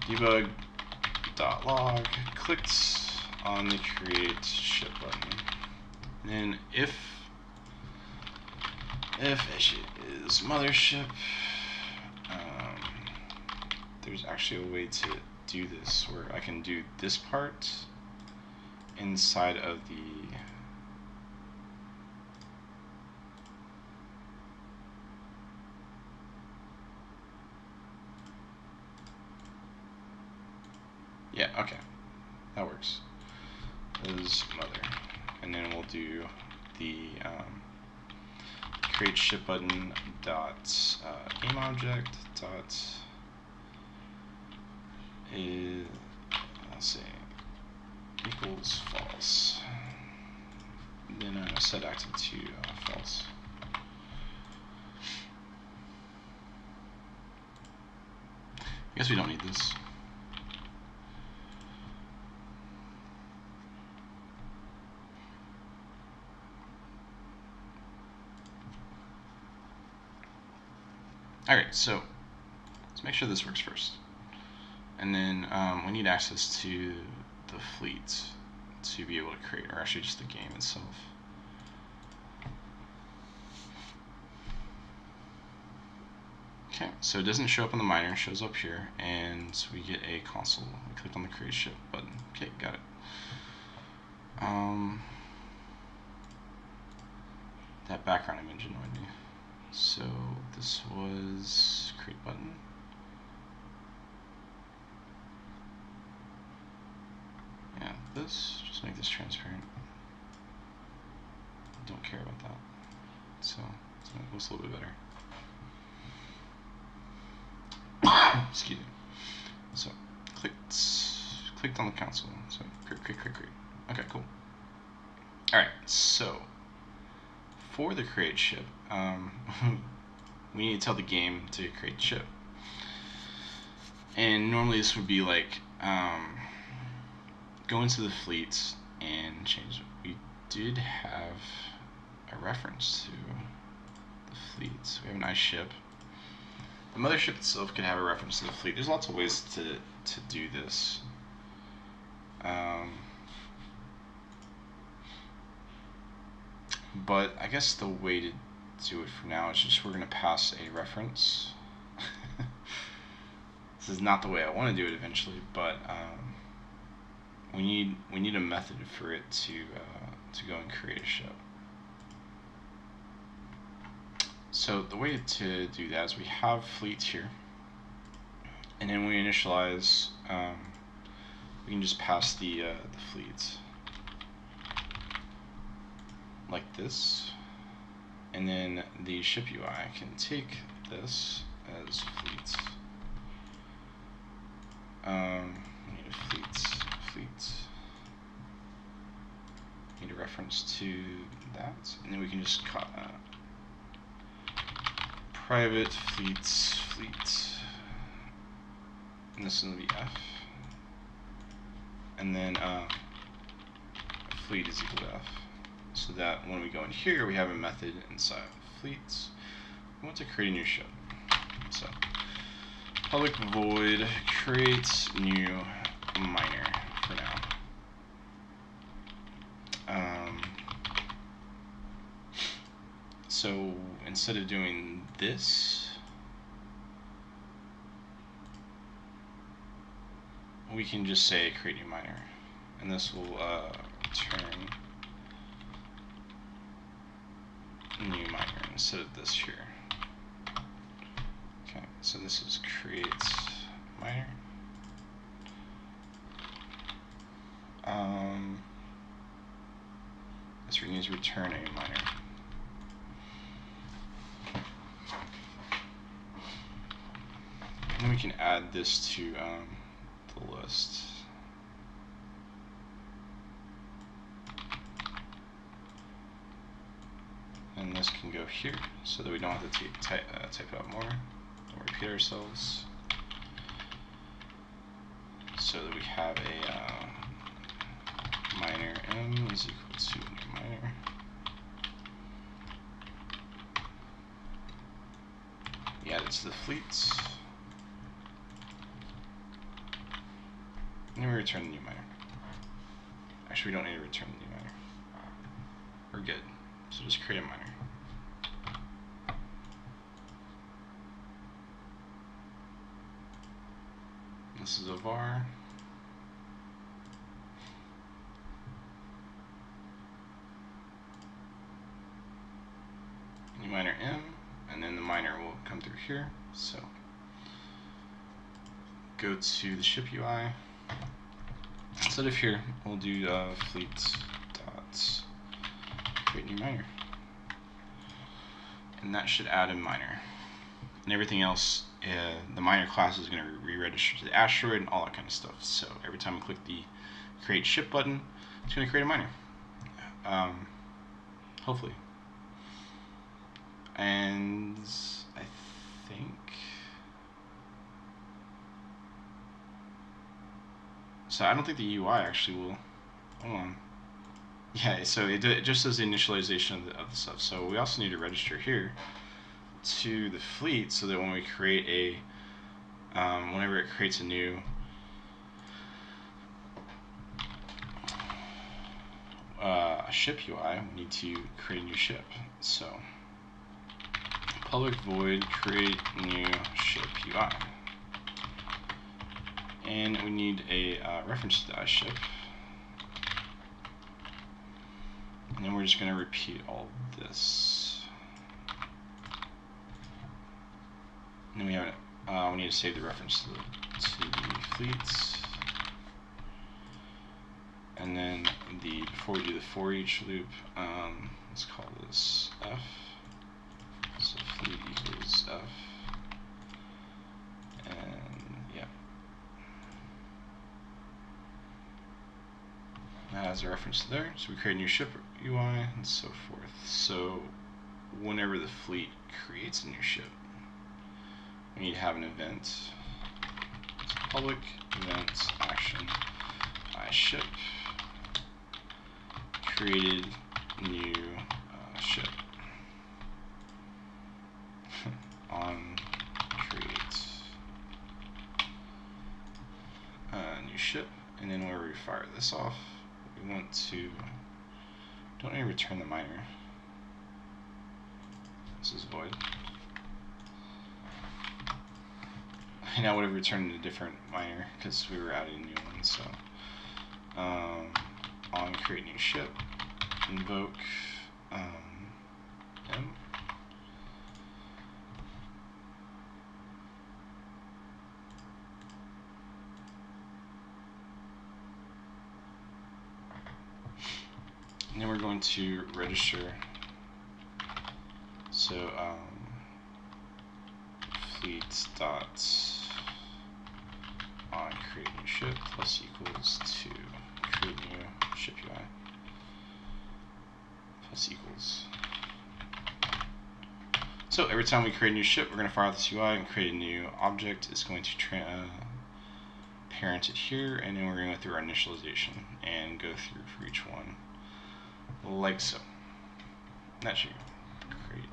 debug.log, clicked on the create ship button. And then if issue is mothership, there's actually a way to do this where I can do this part inside of the okay, that works. Is mother, and then we'll do the create ship button dot game object dot is, let's see, equals false. Then I'm going to set active to false. I guess we don't need this. Alright, so let's make sure this works first. And then we need access to the fleet to be able to create, or actually just the game itself. Okay, so it doesn't show up on the miner, it shows up here, and we get a console. We click on the create ship button. Okay, got it. That background image annoyed me. So this was create button. Yeah, this, just make this transparent. Don't care about that. So it looks a little bit better. Excuse me. So clicked on the console. So create. Okay, cool. Alright, so for the create ship, we need to tell the game to create the ship. And normally this would be like go into the fleet and change it. We did have a reference to the fleet. So we have a nice ship. The mothership itself could have a reference to the fleet. There's lots of ways to do this. But I guess the way to do it for now is just we're going to pass a reference. This is not the way I want to do it eventually, but we need a method for it to go and create a ship. So the way to do that is we have fleets here, and then we initialize. We can just pass the fleets like this, and then the ship UI can take this as fleets. We need a fleets. Need a reference to that, and then we can just cut private fleet, and this is going to be F, and then fleet is equal to F, so that when we go in here we have a method inside fleets. We want to create a new ship, so public void create new miner for now. So instead of doing this, we can just say create new miner, and this will return new miner instead of this here. Okay, so this is create miner. This needs to return a miner. And then we can add this to the list. And this can go here, so that we don't have to type it out more. Don't repeat ourselves. So that we have a miner m is equal to new miner. We add it to the fleets. And then we return the new miner. Actually, we don't need to return the new miner. We're good. So just create a miner. This is a var. New miner m, and then the miner will come through here. So go to the ship UI. Instead of here, we'll do fleet dot create new miner, and that should add a miner, and everything else the miner class is going to re-register to the asteroid and all that kind of stuff. So every time we click the create ship button, it's going to create a miner. Hopefully. And I think so. I don't think the UI actually will. Hold on. Yeah, so it just does the initialization of the stuff. So we also need to register here to the fleet so that when we create whenever it creates a new ship UI, we need to create a new ship. So public void create new ship UI, and we need a reference to that ship, and then we're just going to repeat all this. And then we have we need to save the reference to the fleets. And then before we do the for each loop, let's call this F. So fleet equals F. And yeah. That has a reference there. So we create a new ship UI and so forth. So whenever the fleet creates a new ship, we need to have an event. So public event action ship created new ship on create new ship, and then where we fire this off, we want to don't need to return the miner. This is void. And now would have returned a different miner because we were adding a new one. So on create new ship, invoke M. And then we're going to register. So fleet dot on create new ship plus equals to create new ship UI plus equals. So every time we create a new ship, we're going to fire out this UI and create a new object. It's going to parent it here, and then we're going to go through our initialization and go through for each one like so. That should create.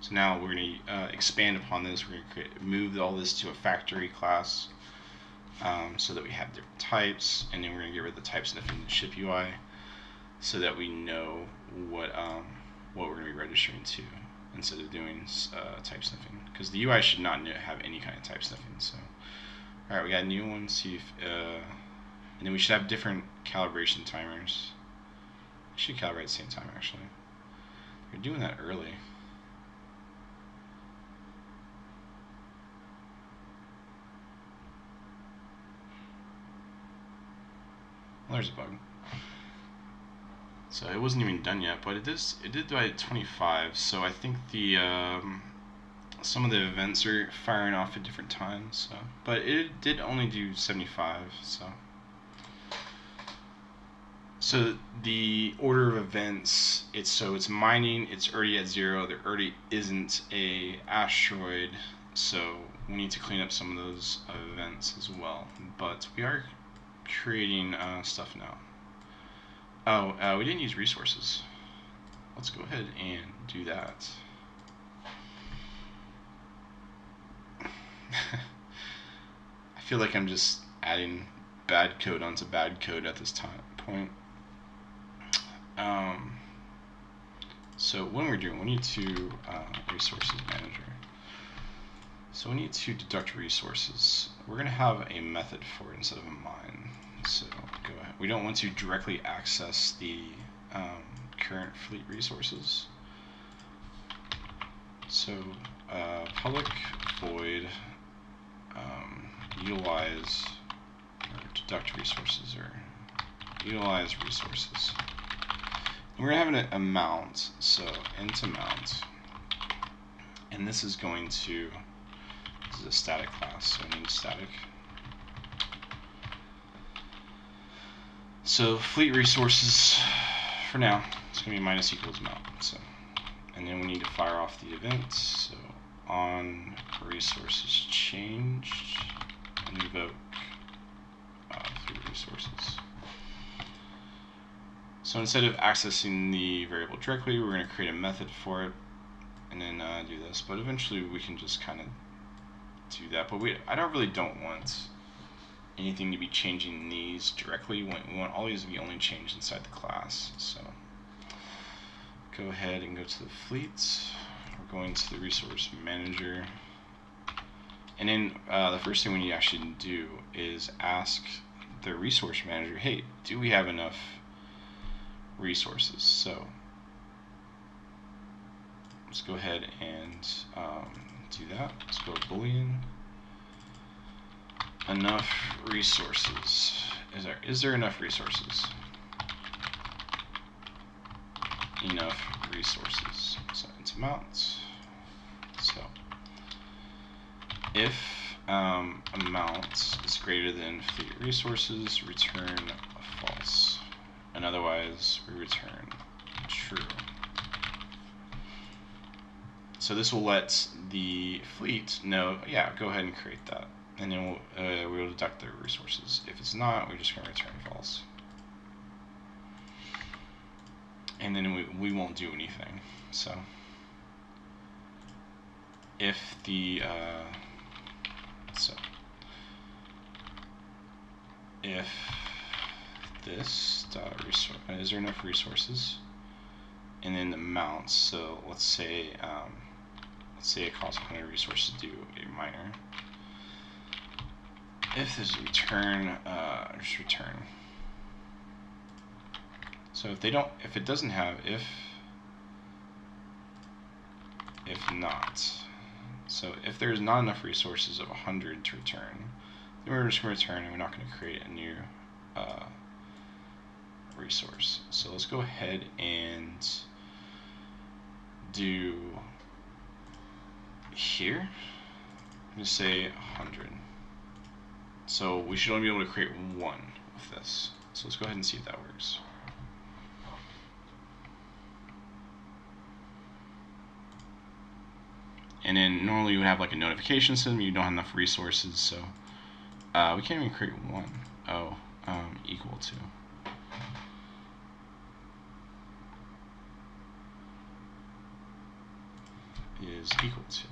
So now we're going to expand upon this. We're going to move all this to a factory class so that we have different types, and then we're going to get rid of the type sniffing in the ship UI so that we know what we're going to be registering to instead of doing type sniffing, because the UI should not have any kind of type sniffing. So alright, we got a new one. See if and then we should have different calibration timers. I should calibrate at the same time actually. We're doing that early. Well, there's a bug. So it wasn't even done yet, but it did by 25. So I think the some of the events are firing off at different times. So, but it did only do 75. So the order of events, it's mining. It's already at 0. There already isn't a asteroid, so we need to clean up some of those events as well. But we are creating stuff now. Oh, we didn't use resources. Let's go ahead and do that. I feel like I'm just adding bad code onto bad code at this point. So when we're doing, we need to resources manager. So we need to deduct resources. We're going to have a method for it instead of a mine. So go ahead. We don't want to directly access the current fleet resources. So public void utilize or deduct resources or utilize resources. And we're going to have an amount. So int amount, and this is going to is a static class, so I need static. So fleet resources, for now, it's going to be minus equals amount. So, and then we need to fire off the event. So on resources changed, and invoke fleet resources. So instead of accessing the variable directly, we're going to create a method for it, and then do this. But eventually we can just kind of do that. But I don't want anything to be changing these directly. We want all these to be only changed inside the class. So go ahead and go to the fleet. We're going to the resource manager. And then the first thing we need to actually do is ask the resource manager, hey, do we have enough resources? So let's go ahead and do that. Let's go boolean enough resources. Is there enough resources? Enough resources. So into amount. So if amount is greater than fleet resources, return false, and otherwise we return true. So this will let the fleet know, yeah, go ahead and create that, and then we'll deduct their resources. If it's not, we're just going to return false, and then we won't do anything. So if the if this is there enough resources, and then the amount. So let's say it costs 100 resources to do a miner. If this return, just return. So if it doesn't have if not. So if there's not enough resources of 100 to return, then we're just going to return, and we're not going to create a new resource. So let's go ahead and do here. I'm going to say 100. So we should only be able to create one with this. So let's go ahead and see if that works. And then normally you would have like a notification system, you don't have enough resources, so we can't even create one. Oh, equal to. Is equal to.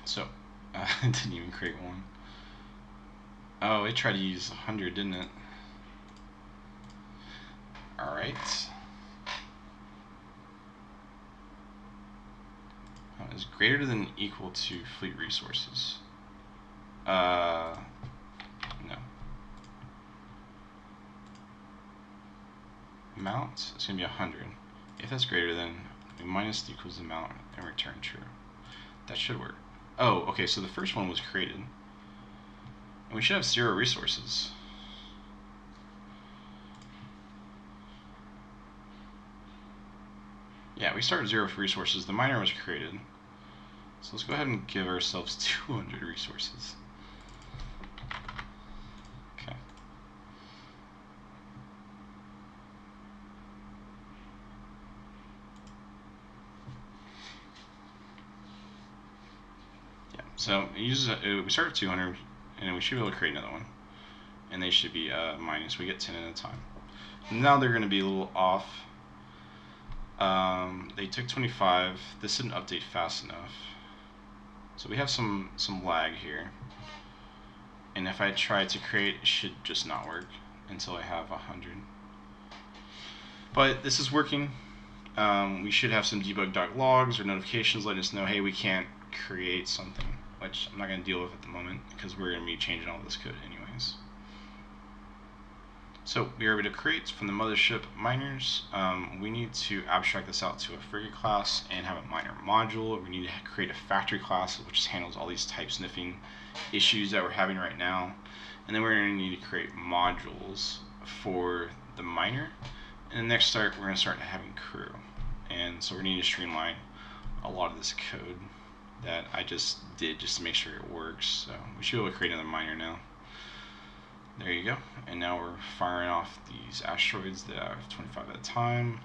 So, it didn't even create one. Oh, it tried to use 100, didn't it? Alright. Is greater than equal to fleet resources. No. Amount is going to be 100. If that's greater than, we minus the equals amount and return true. That should work. Oh, okay, so the first one was created. And we should have 0 resources. Yeah, we start 0 resources. The miner was created. So let's go ahead and give ourselves 200 resources. Okay. Yeah, so we start at 200, and we should be able to create another one. And they should be minus. We get 10 at a time. Now they're going to be a little off. They took 25. This didn't update fast enough. So we have some lag here. And if I try to create, it should just not work until I have 100. But this is working. We should have some debug.logs or notifications letting us know, hey, we can't create something, which I'm not going to deal with at the moment because we're going to be changing all this code anyways. So we are able to create from the mothership miners. We need to abstract this out to a frigate class and have a miner module. We need to create a factory class which handles all these type sniffing issues that we're having right now. And then we're going to need to create modules for the miner. And the next start, we're going to start having crew. And so we need to streamline a lot of this code that I just did just to make sure it works. So we should be able to create another miner now. There you go. And now we're firing off these asteroids that are 25 at a time.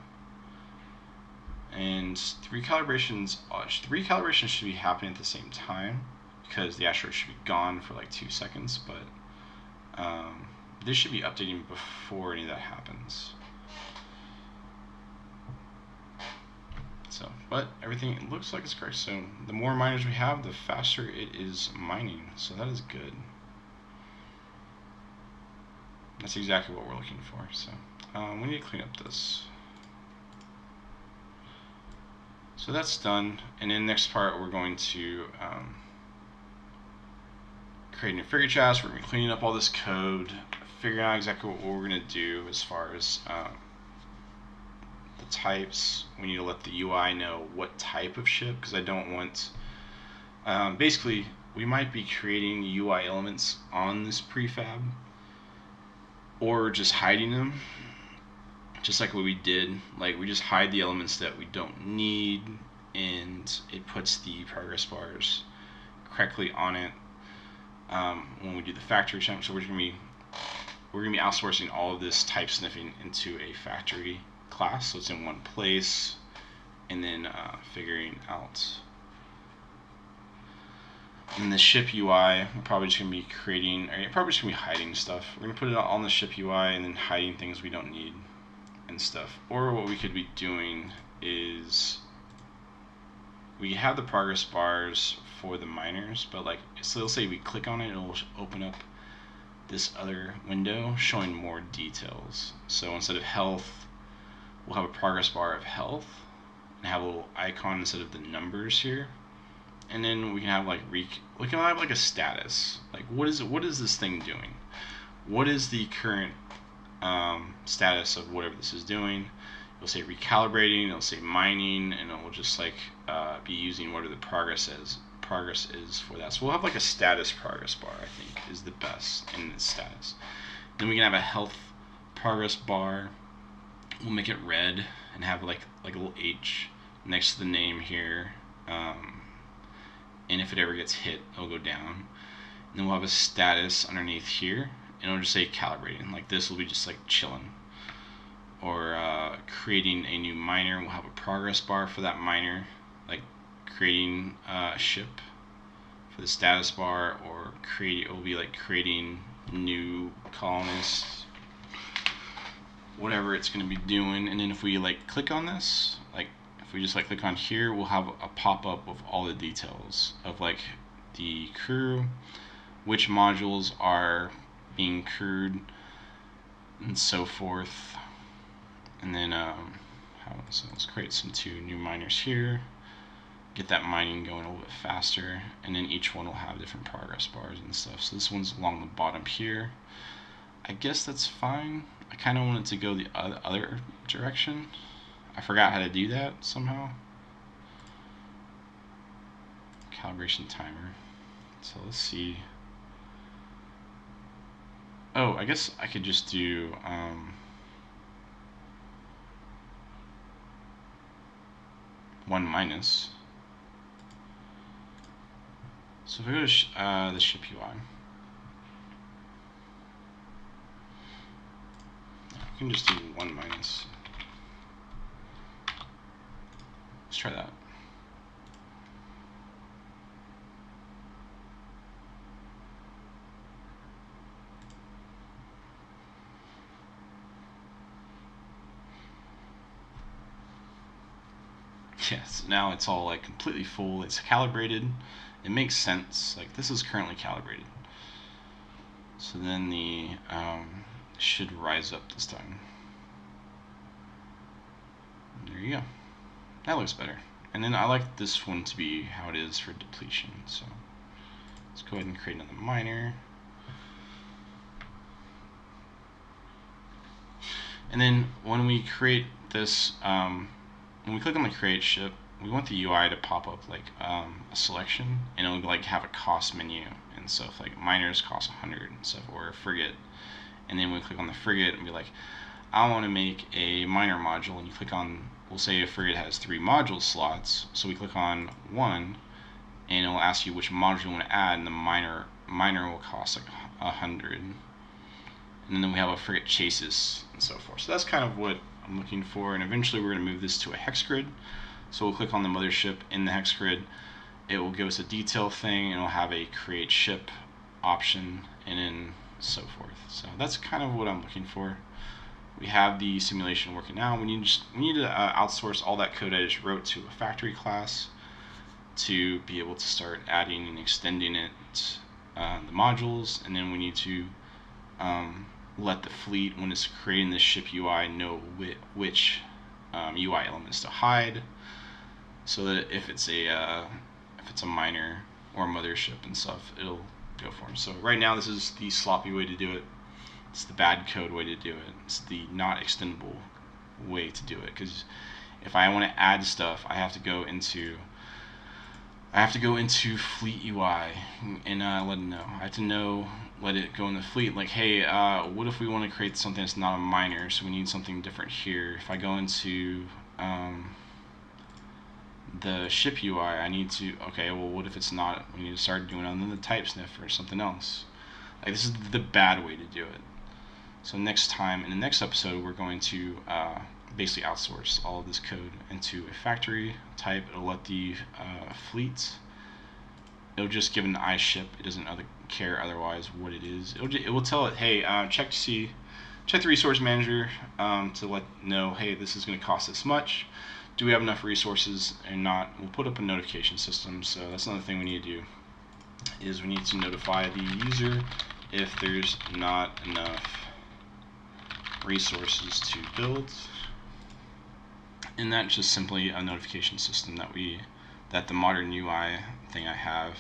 And three calibrations should be happening at the same time because the asteroid should be gone for like 2 seconds, but this should be updating before any of that happens. So, but everything looks like it's correct. So the more miners we have, the faster it is mining. So that is good. That's exactly what we're looking for. So we need to clean up this. So that's done. And in the next part, we're going to create a new frigate chassis. We're going to be cleaning up all this code, figuring out exactly what we're going to do as far as the types. We need to let the UI know what type of ship, because I don't want basically we might be creating UI elements on this prefab or just hiding them, just like what we did. Like we just hide the elements that we don't need and it puts the progress bars correctly on it when we do the factory check. So we're gonna be outsourcing all of this type sniffing into a factory class, so it's in one place, and then figuring out. In the ship UI, we're probably just gonna be creating, or probably just gonna be hiding stuff. We're gonna put it on the ship UI and then hiding things we don't need and stuff. Or what we could be doing is we have the progress bars for the miners, but like, so let's say we click on it, it'll open up this other window showing more details. So instead of health, we'll have a progress bar of health and have a little icon instead of the numbers here. And then we can have like we can have like a status. Like what is this thing doing? What is the current status of whatever this is doing? It'll say recalibrating, it'll say mining, and it will just like be using whatever the progress is for that. So we'll have like a status progress bar, I think, is the best in this status. Then we can have a health progress bar. We'll make it red and have like a little H next to the name here. And if it ever gets hit, it'll go down. And then we'll have a status underneath here, and it'll just say calibrating. Like this will be just like chilling. Or creating a new miner, we'll have a progress bar for that miner, like creating a ship for the status bar, or it will be like creating new colonists, whatever it's going to be doing. And then if we like click on this, like if we just like click on here, we'll have a pop-up of all the details of like the crew, which modules are being crewed, and so forth. And then so let's create some 2 new miners here, get that mining going a little bit faster, and then each one will have different progress bars and stuff. So this one's along the bottom here. I guess that's fine. I kind of want it to go the other direction. I forgot how to do that somehow. Calibration timer. So let's see. Oh, I guess I could just do 1 minus. So if I go to the ship UI, I can just do 1 minus. Let's try that. Yes, now it's all like completely full. It's calibrated. It makes sense. Like this is currently calibrated. So then the should rise up this time. There you go. That looks better. And then I like this one to be how it is for depletion. So let's go ahead and create another miner. And then when we create this, when we click on the create ship, we want the UI to pop up like a selection, and it'll like have a cost menu and stuff like miners cost 100 and stuff, or a frigate. And then we click on the frigate and be like, I want to make a miner module, and you click on, we'll say a frigate has 3 module slots, so we click on one, and it'll ask you which module you want to add, and the miner will cost like 100. And then we have a frigate chases and so forth. So that's kind of what I'm looking for, and eventually we're going to move this to a hex grid. So we'll click on the mothership in the hex grid. It will give us a detail thing, and it'll have a create ship option, and then so forth. So that's kind of what I'm looking for. We have the simulation working now. We need to outsource all that code I just wrote to a factory class to be able to start adding and extending it, the modules, and then we need to let the fleet, when it's creating this ship UI, know which UI elements to hide, so that if it's a miner or a mothership and stuff, it'll go for them. So right now this is the sloppy way to do it. It's the bad code way to do it. It's the not extendable way to do it, because if I want to add stuff, I have to go into fleet UI and let it know. I have to let it go in the fleet, like, hey, what if we want to create something that's not a miner, so we need something different here. If I go into the ship UI, I need to, okay, well, what if it's not? We need to start doing it on the type sniff or something else. Like, this is the bad way to do it. So next time, in the next episode, we're going to basically outsource all of this code into a factory type. It'll let the fleet, it'll just give an iShip. It doesn't care otherwise what it is. It will tell it, hey, check the resource manager to let know, hey, this is going to cost this much. Do we have enough resources and not? We'll put up a notification system. So that's another thing we need to do, is we need to notify the user if there's not enough resources to build. And that's just simply a notification system that the modern UI thing I have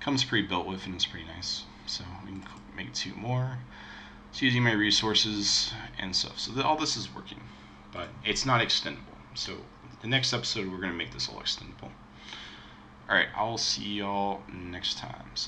comes pre-built with, and it's pretty nice. So we can make 2 more. It's using my resources and stuff. So all this is working, but it's not extendable. So the next episode, we're going to make this all extendable. Alright, I'll see y'all next time. So